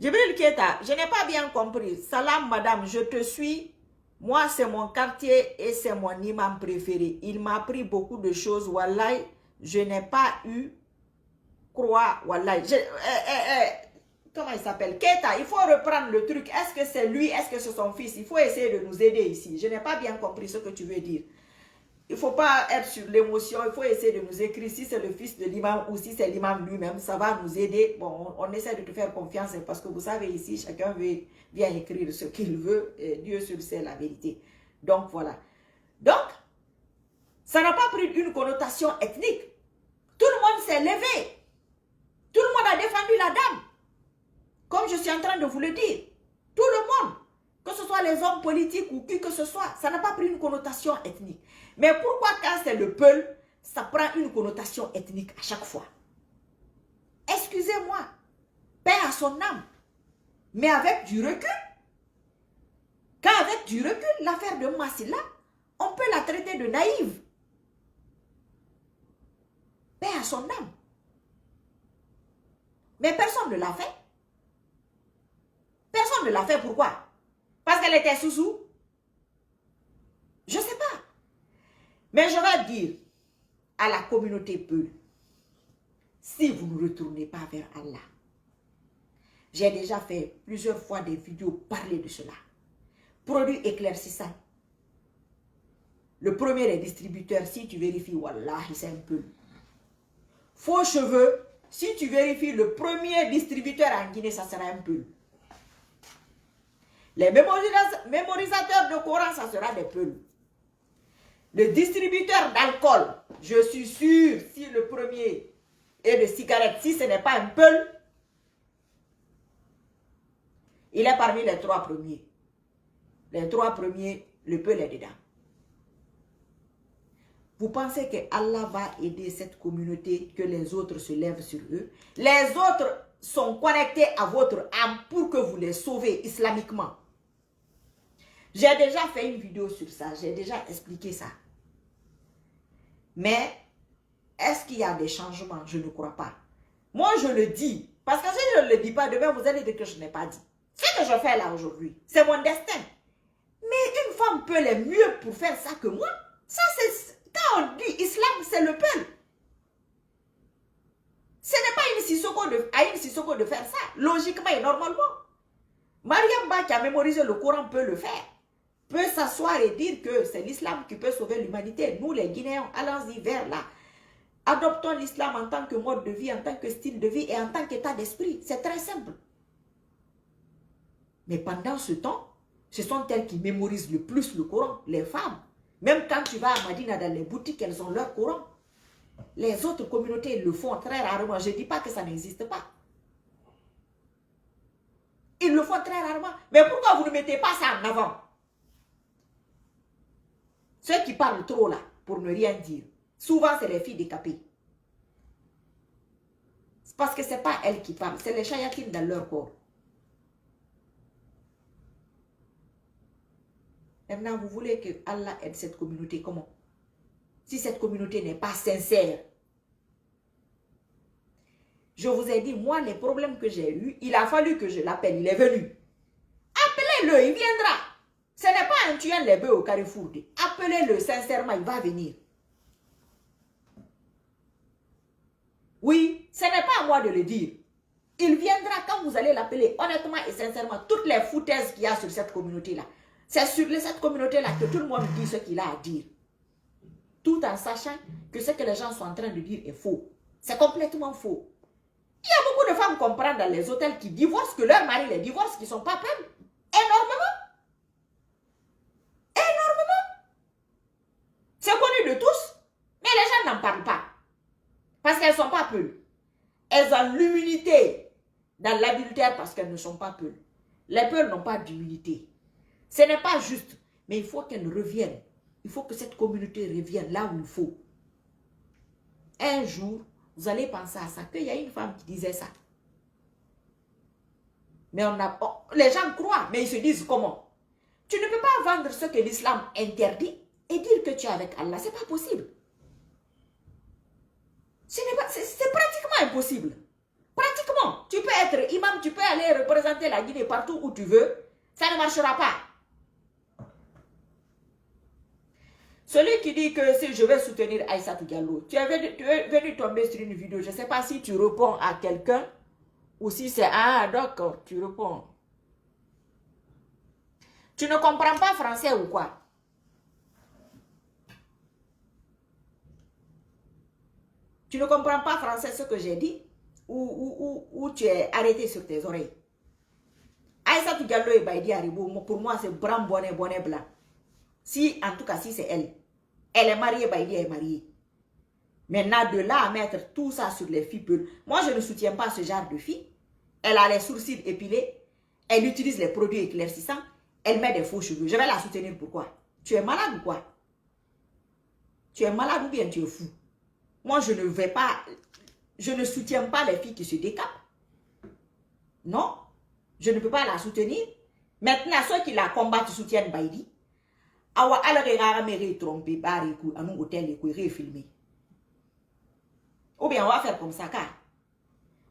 Djibril Keita, je n'ai pas bien compris. Salam madame, je te suis. Moi, c'est mon quartier et c'est mon imam préféré. Il m'a appris beaucoup de choses. Wallahi, je n'ai pas eu croix. Wallahi. Comment il s'appelle? Keita, il faut reprendre le truc. Est-ce que c'est lui? Est-ce que c'est son fils? Il faut essayer de nous aider ici. Je n'ai pas bien compris ce que tu veux dire. Il ne faut pas être sur l'émotion, il faut essayer de nous écrire si c'est le fils de l'imam ou si c'est l'imam lui-même, ça va nous aider. Bon, on essaie de te faire confiance parce que vous savez ici, chacun vient écrire ce qu'il veut et Dieu seul sait la vérité. Donc voilà. Donc, ça n'a pas pris une connotation ethnique. Tout le monde s'est levé. Tout le monde a défendu la dame. Comme je suis en train de vous le dire. Tout le monde. Que ce soit les hommes politiques ou qui que ce soit, ça n'a pas pris une connotation ethnique. Mais pourquoi quand c'est le Peul, ça prend une connotation ethnique à chaque fois? Excusez-moi, paix à son âme. Mais avec du recul, quand avec du recul, l'affaire de Massila, on peut la traiter de naïve. Paix à son âme. Mais personne ne l'a fait. Personne ne l'a fait, pourquoi? Parce qu'elle était sous-sous? Je ne sais pas. Mais je vais dire à la communauté Peul, si vous ne retournez pas vers Allah, j'ai déjà fait plusieurs fois des vidéos parler de cela. Produit éclaircissant. Le premier est distributeur, si tu vérifies, Wallahi, c'est un Peul. Faux cheveux, si tu vérifies le premier distributeur en Guinée, ça sera un Peul. Les mémorisateurs de Coran, ça sera des Peuls. Le distributeur d'alcool, je suis sûr, si le premier est de cigarettes, si ce n'est pas un Peul, il est parmi les 3 premiers. Les 3 premiers, le Peul est dedans. Vous pensez que Allah va aider cette communauté, que les autres se lèvent sur eux? Les autres sont connectés à votre âme pour que vous les sauvez islamiquement. J'ai déjà fait une vidéo sur ça, j'ai déjà expliqué ça. Mais est-ce qu'il y a des changements? Je ne crois pas. Moi, je le dis. Parce que si je ne le dis pas, demain, vous allez dire que je n'ai pas dit. Ce que je fais là aujourd'hui, c'est mon destin. Mais une femme peut aller mieux pour faire ça que moi. Ça, c'est... Quand on dit islam, c'est le peuple. Ce n'est pas à une Sissoko de faire ça, logiquement et normalement. Mariam Ba qui a mémorisé le Coran peut le faire. Peut s'asseoir et dire que c'est l'islam qui peut sauver l'humanité. Nous, les Guinéens, allons-y vers là. Adoptons l'islam en tant que mode de vie, en tant que style de vie et en tant qu'état d'esprit. C'est très simple. Mais pendant ce temps, ce sont elles qui mémorisent le plus le Coran, les femmes. Même quand tu vas à Madina dans les boutiques, elles ont leur Coran. Les autres communautés le font très rarement. Je ne dis pas que ça n'existe pas. Ils le font très rarement. Mais pourquoi vous ne mettez pas ça en avant? Ceux qui parlent trop là, pour ne rien dire, souvent c'est les filles décapées. C'est parce que ce n'est pas elles qui parlent, c'est les chayatines dans leur corps. Maintenant, vous voulez que Allah aide cette communauté, comment? Si cette communauté n'est pas sincère. Je vous ai dit, moi, les problèmes que j'ai eus, il a fallu que je l'appelle, il est venu. Appelez-le, il viendra. Ce n'est pas un tuant les bœufs au carrefour. Appelez-le sincèrement, il va venir. Oui, ce n'est pas à moi de le dire. Il viendra quand vous allez l'appeler, honnêtement et sincèrement, toutes les foutaises qu'il y a sur cette communauté-là. C'est sur cette communauté-là que tout le monde dit ce qu'il a à dire. Tout en sachant que ce que les gens sont en train de dire est faux. C'est complètement faux. Il y a beaucoup de femmes qu'on prend dans les hôtels qui divorcent, que leurs maris les divorcent, qui ne sont pas peuls. Énormément. Énormément. C'est connu de tous, mais les gens n'en parlent pas. Parce qu'elles ne sont pas peuls. Elles ont l'immunité dans l'adultère parce qu'elles ne sont pas peuls. Les peuls n'ont pas d'immunité. Ce n'est pas juste, mais il faut qu'elles reviennent. Il faut que cette communauté revienne là où il faut. Un jour, vous allez penser à ça, qu'il y a une femme qui disait ça. Mais les gens croient, mais ils se disent comment? Tu ne peux pas vendre ce que l'islam interdit et dire que tu es avec Allah. Ce n'est pas possible. C'est pratiquement impossible. Pratiquement. Tu peux être imam, tu peux aller représenter la Guinée partout où tu veux. Ça ne marchera pas. Celui qui dit que si je vais soutenir Aïssatou Diallo, tu es venu tomber sur une vidéo, je ne sais pas si tu réponds à quelqu'un ou si c'est ah d'accord, tu réponds. Tu ne comprends pas français ou quoi? Tu ne comprends pas français ce que j'ai dit ou tu es arrêté sur tes oreilles? Aïssatou Diallo et Baïdi Haribou, pour moi c'est blanc, bonnet, bonnet blanc. Si, en tout cas, si c'est elle. Elle est mariée, Baïdi est mariée. Maintenant, de là à mettre tout ça sur les filles peules, moi je ne soutiens pas ce genre de fille. Elle a les sourcils épilés, elle utilise les produits éclaircissants, elle met des faux cheveux. Je vais la soutenir pourquoi? Tu es malade ou quoi? Tu es malade ou bien tu es fou? Moi je ne soutiens pas les filles qui se décapent. Non, je ne peux pas la soutenir. Maintenant, ceux qui la combattent soutiennent Baïdi. Awa ala me tromper bari ku anu hôtel et ku refilmer. Ou bien on va faire comme ça car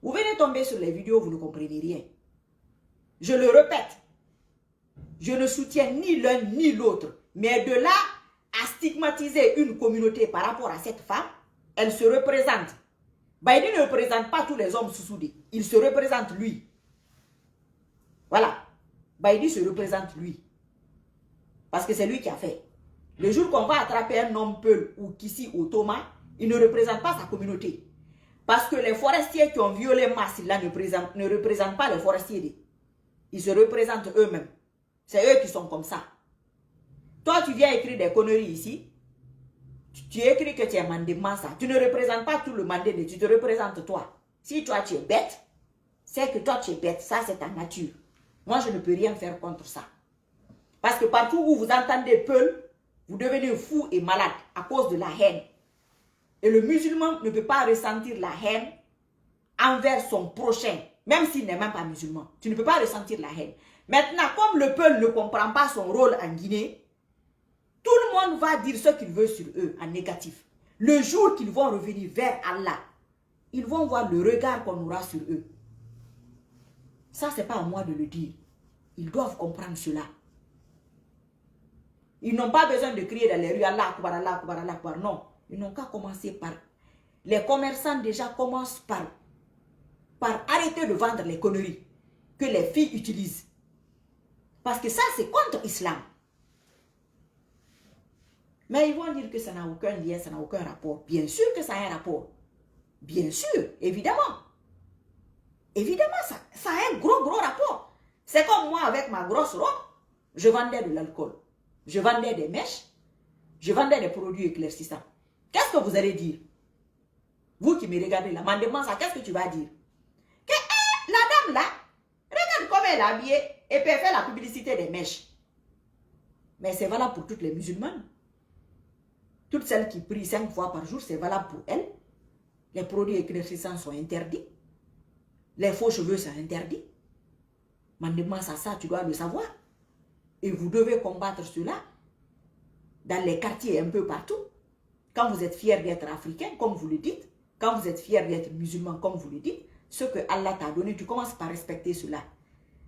vous venez tomber sur les vidéos, vous ne comprenez rien. Je le répète, je ne soutiens ni l'un ni l'autre, mais de là à stigmatiser une communauté par rapport à cette femme, elle se représente. Baïdi ne représente pas tous les hommes sous-soudés, il se représente lui. Voilà, Baïdi se représente lui. Parce que c'est lui qui a fait. Le jour qu'on va attraper un homme peul ou Kissi ou Thomas, il ne représente pas sa communauté. Parce que les forestiers qui ont violé Massila ne représentent pas les forestiers. Ils se représentent eux-mêmes. C'est eux qui sont comme ça. Toi, tu viens écrire des conneries ici. Tu écris que tu es Mandé Massa. Tu ne représentes pas tout le Mandé, mais tu te représentes toi. Si toi, tu es bête, c'est que toi, tu es bête. Ça, c'est ta nature. Moi, je ne peux rien faire contre ça. Parce que partout où vous entendez peul, vous devenez fou et malade à cause de la haine. Et le musulman ne peut pas ressentir la haine envers son prochain, même s'il n'est même pas musulman. Tu ne peux pas ressentir la haine. Maintenant, comme le peuple ne comprend pas son rôle en Guinée, tout le monde va dire ce qu'il veut sur eux en négatif. Le jour qu'ils vont revenir vers Allah, ils vont voir le regard qu'on aura sur eux. Ça, ce n'est pas à moi de le dire. Ils doivent comprendre cela. Ils n'ont pas besoin de crier dans les rues, Allah Akbar, Allah Akbar, Allah Akbar. Non, ils n'ont qu'à commencer par... Les commerçants déjà commencent par arrêter de vendre les conneries que les filles utilisent. Parce que ça, c'est contre l'islam. Mais ils vont dire que ça n'a aucun lien, ça n'a aucun rapport. Bien sûr que ça a un rapport. Bien sûr, évidemment. Évidemment, ça a un gros rapport. C'est comme moi avec ma grosse robe, je vendais de l'alcool. Je vendais des mèches. Je vendais des produits éclaircissants. Qu'est-ce que vous allez dire? Vous qui me regardez là, m'en demande ça, qu'est-ce que tu vas dire? Que la dame là, regarde comment elle est habillée et puis elle fait la publicité des mèches. Mais c'est valable pour toutes les musulmanes. Toutes celles qui prient 5 fois par jour, c'est valable pour elles. Les produits éclaircissants sont interdits. Les faux cheveux sont interdits. M'en demande ça, tu dois le savoir. Et vous devez combattre cela dans les quartiers un peu partout. Quand vous êtes fier d'être africain, comme vous le dites, quand vous êtes fier d'être musulman, comme vous le dites, ce que Allah t'a donné, tu commences par respecter cela.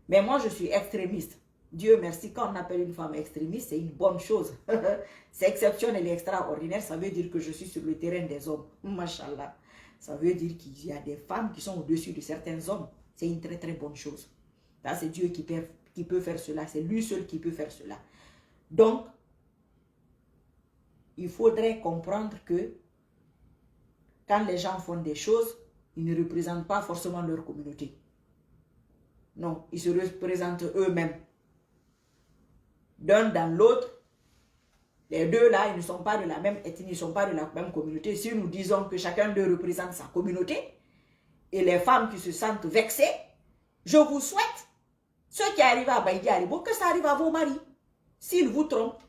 Mais moi, je suis extrémiste. Dieu merci, quand on appelle une femme extrémiste, c'est une bonne chose. C'est exceptionnel et extraordinaire. Ça veut dire que je suis sur le terrain des hommes. Mashallah. Ça veut dire qu'il y a des femmes qui sont au-dessus de certains hommes. C'est une très bonne chose. Là, c'est Dieu qui peut faire cela. C'est lui seul qui peut faire cela. Donc, il faudrait comprendre que quand les gens font des choses, ils ne représentent pas forcément leur communauté. Non, ils se représentent eux-mêmes. D'un dans l'autre, les deux là, ils ne sont pas de la même ethnie, ils ne sont pas de la même communauté. Si nous disons que chacun d'eux représente sa communauté, et les femmes qui se sentent vexées, je vous souhaite, ceux qui arrivent à Baïdi Haribo, que ça arrive à vos maris, s'ils vous trompent.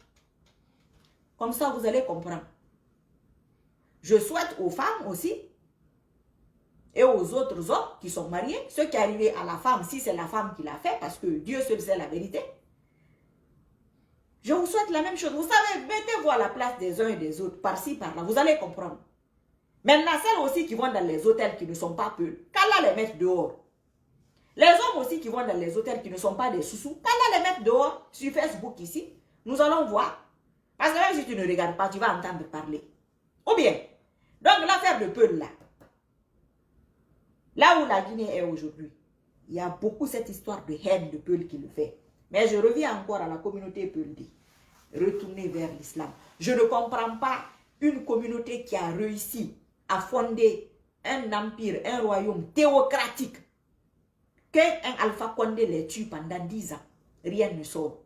Comme ça, vous allez comprendre. Je souhaite aux femmes aussi, et aux autres hommes qui sont mariés, ceux qui arrivent à la femme, si c'est la femme qui l'a fait, parce que Dieu seul sait la vérité, je vous souhaite la même chose. Vous savez, mettez-vous à la place des uns et des autres, par-ci, par-là, vous allez comprendre. Maintenant, celles aussi qui vont dans les hôtels qui ne sont pas peu, qu'Allah les mette dehors. Les hommes aussi qui vont dans les hôtels qui ne sont pas des sous-sous, qu'Allah les mette dehors sur Facebook ici. Nous allons voir. Parce que même si tu ne regardes pas, tu vas entendre parler. Ou bien, donc l'affaire de Peul là, là où la Guinée est aujourd'hui, il y a beaucoup cette histoire de haine de Peul qui le fait. Mais je reviens encore à la communauté Peuldi. Retourner vers l'islam. Je ne comprends pas une communauté qui a réussi à fonder un empire, un royaume théocratique. Qu'un Alpha Condé les tue pendant 10 ans. Rien ne sort.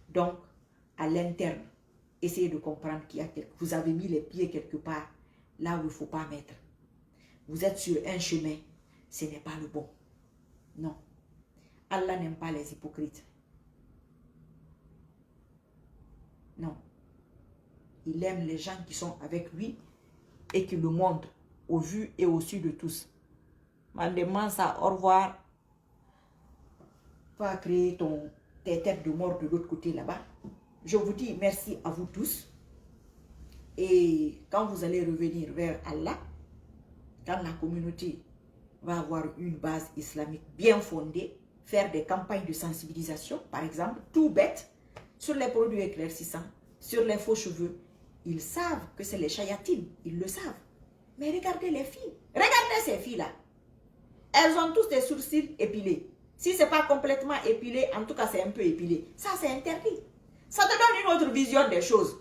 Donc, à l'interne, essayez de comprendre qu'il y a vous avez mis les pieds quelque part, là où il ne faut pas mettre. Vous êtes sur un chemin, ce n'est pas le bon. Non. Allah n'aime pas les hypocrites. Non. Il aime les gens qui sont avec lui et qui le montrent au vu et au su de tous. Mandement ça, au revoir. Va créer tes têtes de mort de l'autre côté là-bas. Je vous dis merci à vous tous. Et quand vous allez revenir vers Allah, quand la communauté va avoir une base islamique bien fondée, faire des campagnes de sensibilisation, par exemple, tout bête, sur les produits éclaircissants, sur les faux cheveux. Ils savent que c'est les chayatines, ils le savent. Mais regardez les filles, regardez ces filles-là. Elles ont tous des sourcils épilés. Si ce n'est pas complètement épilé, en tout cas c'est un peu épilé. Ça c'est interdit. Ça te donne une autre vision des choses.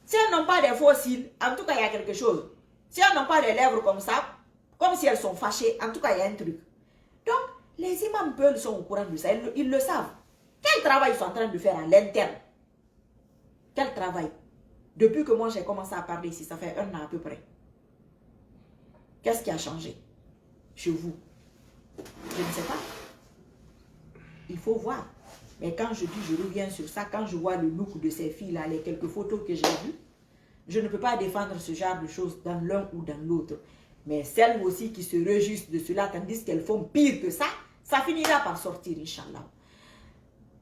Si elles n'ont pas des faux cils, en tout cas il y a quelque chose. Si elles n'ont pas des lèvres comme ça, comme si elles sont fâchées, en tout cas il y a un truc. Donc, les imams Peul sont au courant de ça, ils le savent. Quel travail ils sont en train de faire à l'interne? Quel travail? Depuis que moi j'ai commencé à parler ici, ça fait 1 an à peu près. Qu'est-ce qui a changé chez vous? Je ne sais pas. Il faut voir. Mais quand je dis, je reviens sur ça, quand je vois le look de ces filles-là, les quelques photos que j'ai vues, je ne peux pas défendre ce genre de choses dans l'un ou dans l'autre. Mais celles aussi qui se réjouissent de cela, tandis qu'elles font pire que ça, ça finira par sortir, Inch'Allah.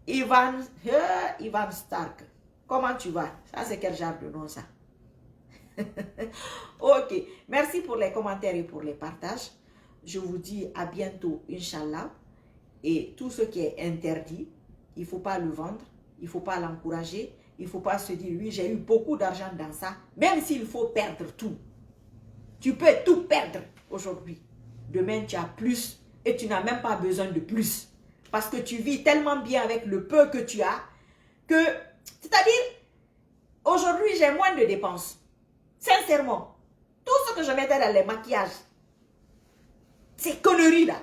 Ivan Stark, Comment tu vas? Ça, c'est quel genre de nom, ça? Ok. Merci pour les commentaires et pour les partages. Je vous dis à bientôt, Inch'Allah. Et tout ce qui est interdit, il ne faut pas le vendre, il ne faut pas l'encourager, il ne faut pas se dire, oui, j'ai eu beaucoup d'argent dans ça, même s'il faut perdre tout. Tu peux tout perdre aujourd'hui. Demain, tu as plus et tu n'as même pas besoin de plus. Parce que tu vis tellement bien avec le peu que tu as, que, c'est-à-dire, aujourd'hui, j'ai moins de dépenses. Sincèrement, tout ce que je mettais dans les maquillages, ces conneries-là,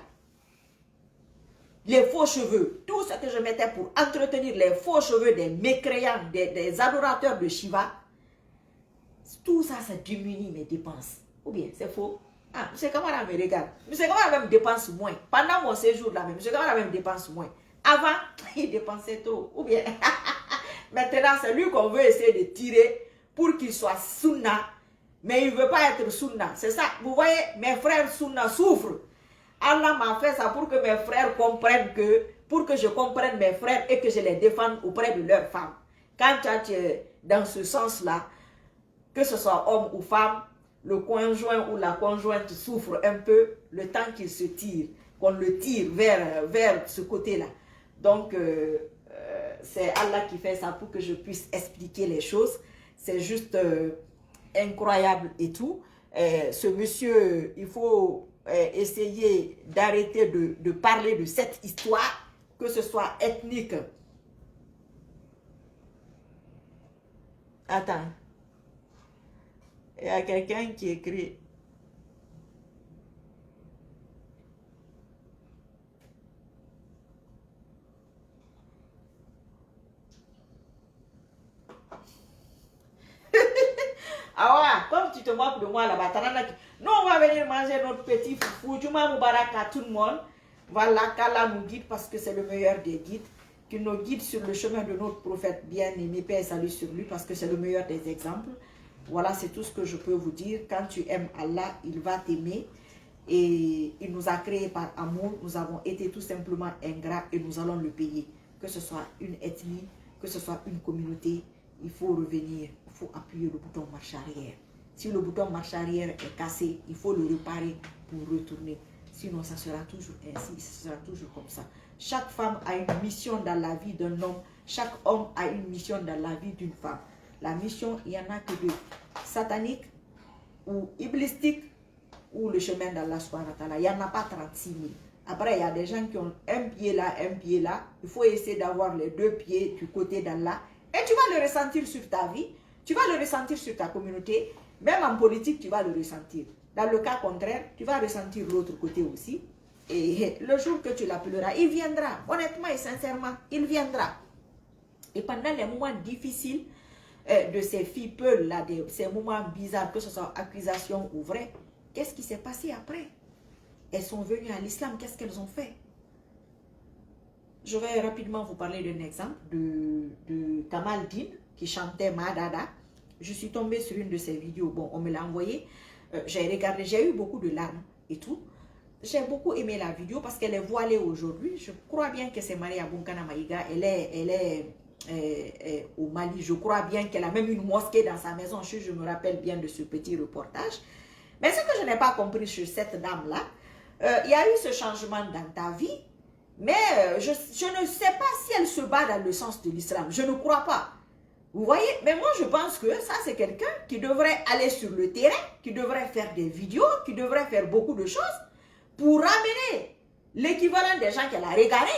les faux cheveux, tout ce que je mettais pour entretenir les faux cheveux des mécréants, des adorateurs de Shiva, tout ça, ça diminue mes dépenses. Ou bien, c'est faux. Ah, M. Kamara me regarde. M. Kamara même dépense moins. Pendant mon séjour là, M. Kamara même dépense moins. Avant, il dépensait trop. Ou bien, maintenant, c'est lui qu'on veut essayer de tirer pour qu'il soit sunna. Mais il ne veut pas être sunna. C'est ça. Vous voyez, mes frères sunna souffrent. Allah m'a fait ça pour que mes frères comprennent que, pour que je comprenne mes frères et que je les défende auprès de leurs femmes. Quand tu es dans ce sens-là, que ce soit homme ou femme, le conjoint ou la conjointe souffre un peu le temps qu'il se tire, qu'on le tire vers ce côté-là. Donc, c'est Allah qui fait ça pour que je puisse expliquer les choses. C'est juste incroyable et tout. Ce monsieur, il faut essayer d'arrêter de parler de cette histoire, que ce soit ethnique. Attends. Il y a quelqu'un qui écrit. Ah ouais, comme tu te moques de moi là-bas, nous on va venir manger notre petit foufou, Juma Moubarak à tout le monde. Voilà, qu'Allah nous guide parce que c'est le meilleur des guides. Qu'il nous guide sur le chemin de notre prophète bien-aimé, paix et salut sur lui, parce que c'est le meilleur des exemples. Voilà, c'est tout ce que je peux vous dire. Quand tu aimes Allah, il va t'aimer. Et il nous a créés par amour. Nous avons été tout simplement ingrats et nous allons le payer. Que ce soit une ethnie, que ce soit une communauté, il faut revenir. Il faut appuyer le bouton marche arrière. Si le bouton marche arrière est cassé, il faut le réparer pour retourner. Sinon, ça sera toujours ainsi, ça sera toujours comme ça. Chaque femme a une mission dans la vie d'un homme. Chaque homme a une mission dans la vie d'une femme. La mission, il n'y en a que deux. Satanique ou iblistique ou le chemin d'Allah subhanahu wa ta'ala. Il n'y en a pas 36 000. Après, il y a des gens qui ont un pied là, un pied là. Il faut essayer d'avoir les deux pieds du côté d'Allah. Et tu vas le ressentir sur ta vie. Tu vas le ressentir sur ta communauté. Même en politique, tu vas le ressentir. Dans le cas contraire, tu vas ressentir l'autre côté aussi. Et le jour que tu l'appelleras, il viendra. Honnêtement et sincèrement, il viendra. Et pendant les moments difficiles de ces filles peules là, de ces moments bizarres, que ce soit accusation ou vrai, qu'est-ce qui s'est passé après? Elles sont venues à l'islam, qu'est-ce qu'elles ont fait? Je vais rapidement vous parler d'un exemple de Kamal Din qui chantait Madada. Je suis tombée sur une de ses vidéos. Bon, on me l'a envoyé. J'ai regardé, j'ai eu beaucoup de larmes et tout. J'ai beaucoup aimé la vidéo parce qu'elle est voilée aujourd'hui. Je crois bien que c'est Maria Bunkana Maïga. Elle est au Mali. Je crois bien qu'elle a même une mosquée dans sa maison. Je me rappelle bien de ce petit reportage. Mais ce que je n'ai pas compris sur cette dame-là, il y a eu ce changement dans ta vie. Mais je ne sais pas si elle se bat dans le sens de l'islam. Je ne crois pas. Vous voyez? Mais moi, je pense que ça, c'est quelqu'un qui devrait aller sur le terrain, qui devrait faire des vidéos, qui devrait faire beaucoup de choses pour ramener l'équivalent des gens qu'elle a regardés.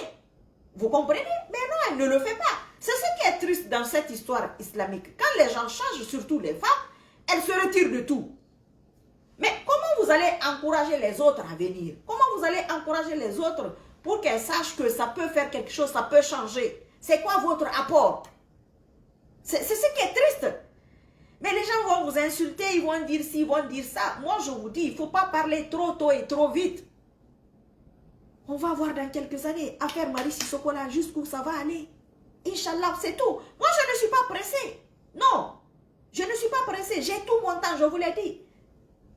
Vous comprenez? Mais non, elle ne le fait pas. C'est ce qui est triste dans cette histoire islamique. Quand les gens changent, surtout les femmes, elles se retirent de tout. Mais comment vous allez encourager les autres à venir? Comment vous allez encourager les autres pour qu'elles sachent que ça peut faire quelque chose, ça peut changer? C'est quoi votre apport? C'est ce qui est triste. Mais les gens vont vous insulter, ils vont dire ci, ils vont dire ça. Moi, je vous dis, il ne faut pas parler trop tôt et trop vite. On va voir dans quelques années, affaire Marie Sissoko là, jusqu'où ça va aller. Inch'Allah, c'est tout. Moi, je ne suis pas pressée. Non, je ne suis pas pressée. J'ai tout mon temps, je vous l'ai dit.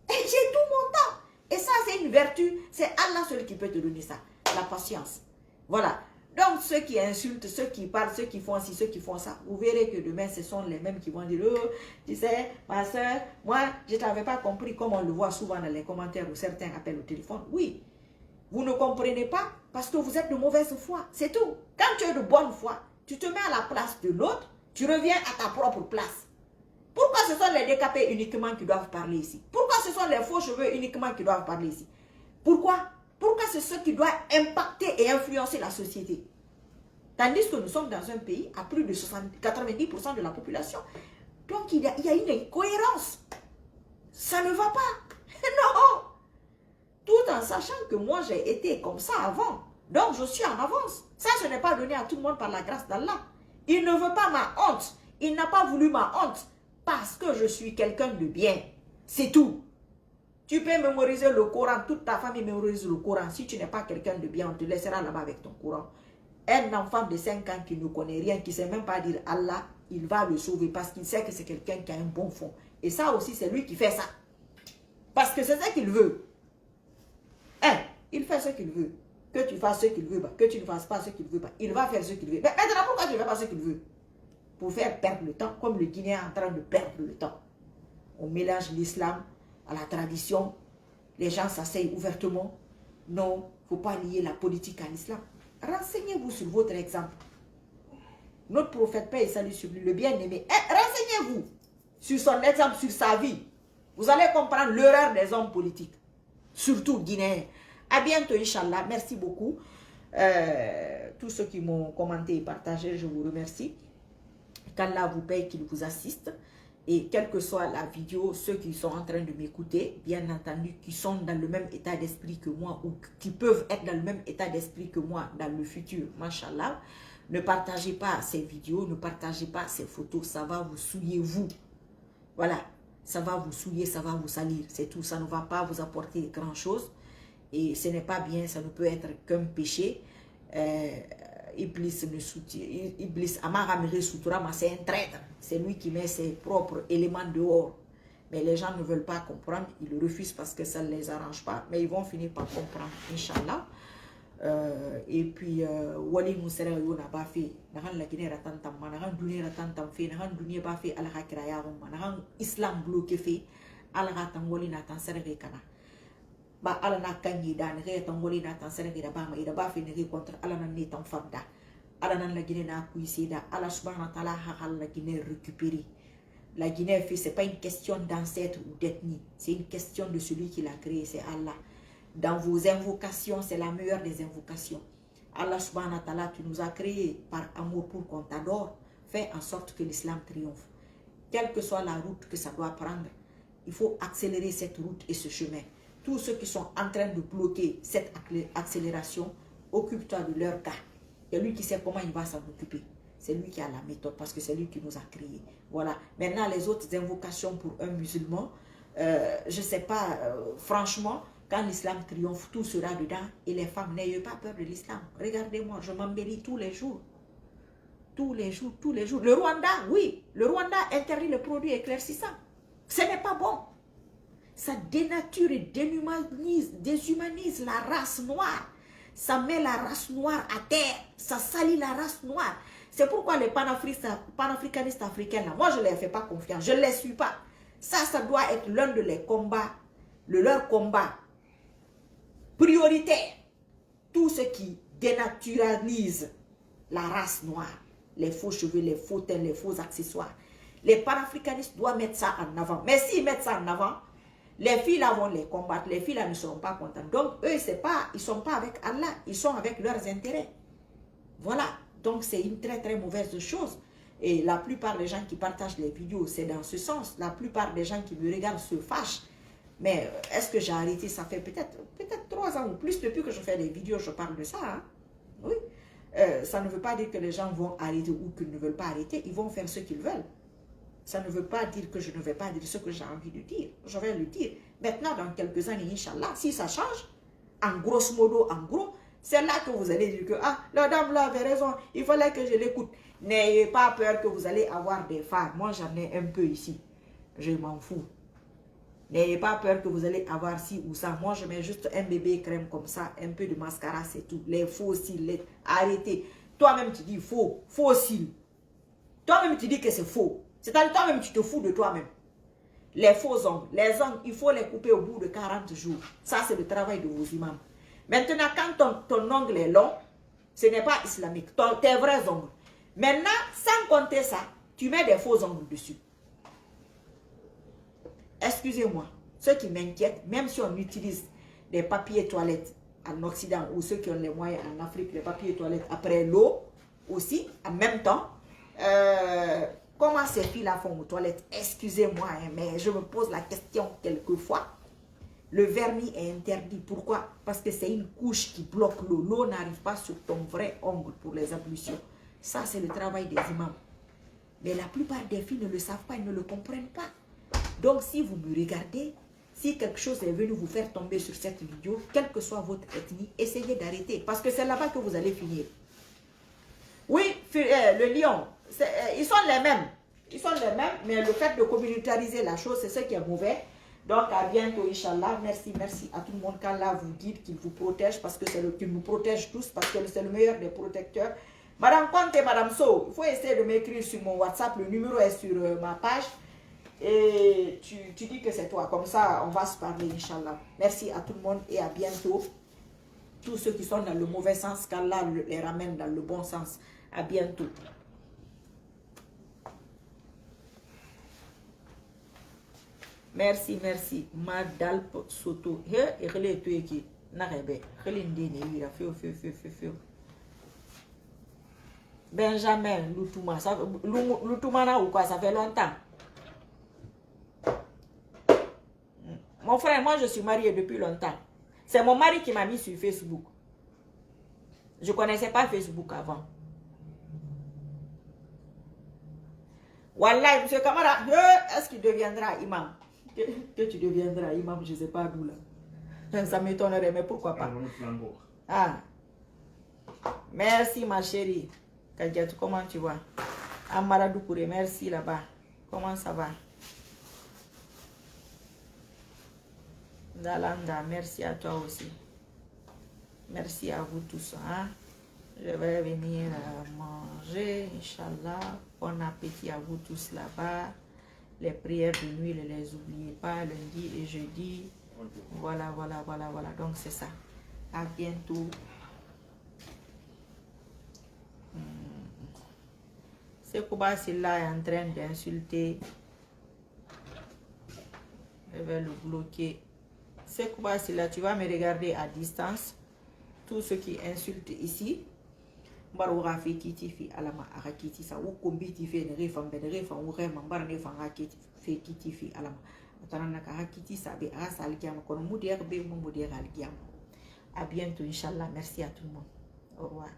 Et j'ai tout mon temps. Et ça, c'est une vertu. C'est Allah seul qui peut te donner ça. La patience. Voilà. Donc, ceux qui insultent, ceux qui parlent, ceux qui font ci, ceux qui font ça, vous verrez que demain, ce sont les mêmes qui vont dire, oh, tu sais, ma soeur, moi, je ne t'avais pas compris, comme on le voit souvent dans les commentaires où certains appellent au téléphone. Oui, vous ne comprenez pas parce que vous êtes de mauvaise foi, c'est tout. Quand tu es de bonne foi, tu te mets à la place de l'autre, tu reviens à ta propre place. Pourquoi ce sont les décapés uniquement qui doivent parler ici? Pourquoi ce sont les faux cheveux uniquement qui doivent parler ici? Pourquoi? Pourquoi c'est ce qui doit impacter et influencer la société? Tandis que nous sommes dans un pays à plus de 90% de la population. Donc il y a une incohérence. Ça ne va pas. Non. Tout en sachant que moi j'ai été comme ça avant. Donc je suis en avance. Ça, ce n'est pas donné à tout le monde par la grâce d'Allah. Il ne veut pas ma honte. Il n'a pas voulu ma honte parce que je suis quelqu'un de bien. C'est tout. Tu peux mémoriser le Coran, toute ta famille mémorise le Coran. Si tu n'es pas quelqu'un de bien, on te laissera là-bas avec ton Coran. Un enfant de 5 ans qui ne connaît rien, qui ne sait même pas dire Allah, il va le sauver parce qu'il sait que c'est quelqu'un qui a un bon fond. Et ça aussi, c'est lui qui fait ça. Parce que c'est ça qu'il veut. Hein? Il fait ce qu'il veut. Que tu fasses ce qu'il veut, que tu ne fasses pas ce qu'il veut. Il va faire ce qu'il veut. Mais maintenant, pourquoi tu ne fais pas ce qu'il veut? Pour faire perdre le temps, comme le Guinéen est en train de perdre le temps. On mélange l'islam à la tradition. Les gens s'asseyent ouvertement. Non, il ne faut pas lier la politique à l'islam. Renseignez-vous sur votre exemple. Notre prophète, paix et salut sur lui, le bien-aimé. Renseignez-vous sur son exemple, sur sa vie. Vous allez comprendre l'erreur des hommes politiques. Surtout guinéens. À bientôt, Inch'Allah. Merci beaucoup. Tous ceux qui m'ont commenté et partagé, je vous remercie. Qu'Allah vous paye, qu'il vous assiste. Et quelle que soit la vidéo, ceux qui sont en train de m'écouter, bien entendu, qui sont dans le même état d'esprit que moi ou qui peuvent être dans le même état d'esprit que moi dans le futur, machallah, ne partagez pas ces vidéos, ne partagez pas ces photos, ça va vous souiller vous. Voilà, ça va vous souiller, ça va vous salir, c'est tout, ça ne va pas vous apporter grand-chose et ce n'est pas bien, ça ne peut être qu'un péché. Iblis Amaramiri Suturama, c'est un traître. C'est lui qui met ses propres éléments dehors. Mais les gens ne veulent pas comprendre. Ils le refusent parce que ça ne les arrange pas. Mais ils vont finir par comprendre, Inch'Allah. Et puis, Wali Moussera Yona Bafi, Nahan la Guinée Ratantam, Nahan Dunia Ratantam Fe, Nahan Dunia Bafi, Al-Hakirayam, Nahan Islam bloqué fait, Al-Ratam Wali Natan Serrekana. Ba ala na kanyi dan re tan woli na tan sere da ba ma ida ba fi ne contre ala na ne tan fanda ala nan la Guinée na kuisi da ala subhanahu wa ta'ala ha la Guinée récupérer. La Guinée fait, c'est pas une question d'ancêtre ou d'ethnie, c'est une question de celui qui l'a créé, c'est Allah. Dans vos invocations, c'est la meilleure des invocations. Allah subhanahu wa ta'ala, tu nous as créé par amour pour qu'on t'adore. Fais en sorte que l'islam triomphe. Quelle que soit la route que ça doit prendre, il faut accélérer cette route et ce chemin. Tous ceux qui sont en train de bloquer cette accélération, occupe-toi de leur cas. Et lui qui sait comment il va s'en occuper. C'est lui qui a la méthode parce que c'est lui qui nous a créés. Voilà. Maintenant, les autres invocations pour un musulman, je ne sais pas, franchement, quand l'islam triomphe, tout sera dedans. Et les femmes, n'ayez pas peur de l'islam. Regardez-moi, je m'embellis tous les jours. Tous les jours, tous les jours. Le Rwanda, oui, le Rwanda interdit le produit éclaircissant. Ce n'est pas bon. Ça dénature et déshumanise la race noire. Ça met la race noire à terre. Ça salit la race noire. C'est pourquoi les panafricanistes africains, là, moi je ne les fais pas confiance. Je ne les suis pas. Ça doit être l'un de leurs combats. Leur combat prioritaire. Tout ce qui dénaturalise la race noire. Les faux cheveux, les faux teints, les faux accessoires. Les panafricanistes doivent mettre ça en avant. Mais s'ils mettent ça en avant, les filles là vont les combattre, les filles là ne seront pas contentes. Donc eux, ils ne sont pas avec Allah, ils sont avec leurs intérêts. Voilà, donc c'est une très très mauvaise chose. Et la plupart des gens qui partagent les vidéos, c'est dans ce sens. La plupart des gens qui me regardent se fâchent. Mais est-ce que j'ai arrêté? Ça fait peut-être 3 ans ou plus depuis que je fais des vidéos, je parle de ça. Hein? Oui. Ça ne veut pas dire que les gens vont arrêter ou qu'ils ne veulent pas arrêter. Ils vont faire ce qu'ils veulent. Ça ne veut pas dire que je ne vais pas dire ce que j'ai envie de dire. Je vais le dire. Maintenant, dans quelques années, Inch'Allah, si ça change, en grosso modo, en gros, c'est là que vous allez dire que, ah, la dame là avait raison, il fallait que je l'écoute. N'ayez pas peur que vous allez avoir des phares. Moi, j'en ai un peu ici. Je m'en fous. N'ayez pas peur que vous allez avoir ci ou ça. Moi, je mets juste un bébé crème comme ça, un peu de mascara, c'est tout. Les faux cils, arrêtez. Toi-même, tu dis faux, faux cils. Toi-même, tu dis que c'est faux. C'est-à-dire, toi-même, tu te fous de toi-même. Les faux ongles. Les ongles, il faut les couper au bout de 40 jours. Ça, c'est le travail de vos imams. Maintenant, quand ton ongle est long, ce n'est pas islamique. Tes vrais ongles. Maintenant, sans compter ça, tu mets des faux ongles dessus. Excusez-moi, ce qui m'inquiète, même si on utilise des papiers toilettes en Occident ou ceux qui ont les moyens en Afrique, les papiers toilettes après l'eau aussi, en même temps, comment ces filles-là font aux toilettes? Excusez-moi, hein, mais je me pose la question quelquefois. Le vernis est interdit. Pourquoi? Parce que c'est une couche qui bloque l'eau. L'eau n'arrive pas sur ton vrai ongle pour les ablutions. Ça, c'est le travail des imams. Mais la plupart des filles ne le savent pas, elles ne le comprennent pas. Donc, si vous me regardez, si quelque chose est venu vous faire tomber sur cette vidéo, quelle que soit votre ethnie, essayez d'arrêter. Parce que c'est là-bas que vous allez finir. Oui, le lion, ils sont les mêmes. Ils sont les mêmes, mais le fait de communautariser la chose, c'est ce qui est mauvais. Donc, à bientôt, Inch'Allah. Merci, merci à tout le monde. Qu'Allah vous guide, qu'il vous protège, parce que c'est qu'il nous protège tous, parce que c'est le meilleur des protecteurs. Madame Conte et Madame So, il faut essayer de m'écrire sur mon WhatsApp. Le numéro est sur ma page. Et tu dis que c'est toi. Comme ça, on va se parler, Inch'Allah. Merci à tout le monde et à bientôt. Tous ceux qui sont dans le mauvais sens, qu'Allah les ramène dans le bon sens. À bientôt. Merci, merci. Madalp Soto. Benjamin Loutouma. Loutoumana ou quoi? Ça fait longtemps. Mon frère, moi je suis mariée depuis longtemps. C'est mon mari qui m'a mis sur Facebook. Je ne connaissais pas Facebook avant. Wallah, monsieur Kamara, est-ce qu'il deviendra imam? Que tu deviendras imam, je ne sais pas d'où là. Ça m'étonnerait, mais pourquoi pas? Ah. Merci ma chérie. Kadjatou, comment tu vas? Amara Doukouré, merci là-bas. Comment ça va? Dalanda, merci à toi aussi. Merci à vous tous. Hein? Je vais venir manger, Inch'Allah. Bon appétit à vous tous là-bas. Les prières de nuit, ne les oubliez pas, lundi et jeudi. Voilà, voilà, voilà, voilà. Donc c'est ça. À bientôt. C'est Kouba Silla est en train d'insulter. Je vais le bloquer. C'est Kouba Silla, tu vas me regarder à distance. Tous ceux qui insultent ici. Baroura fait kiti fi alama arakiti sa ou kombi ti fe ne refam be ne refam ou rema bar ne fan akiti fe kiti fi alama atanana ka hakiti sa be asa alkiam kono mudir be mo mudir alkiam. À bientôt, Inch'Allah. Merci à tout le monde. Au revoir.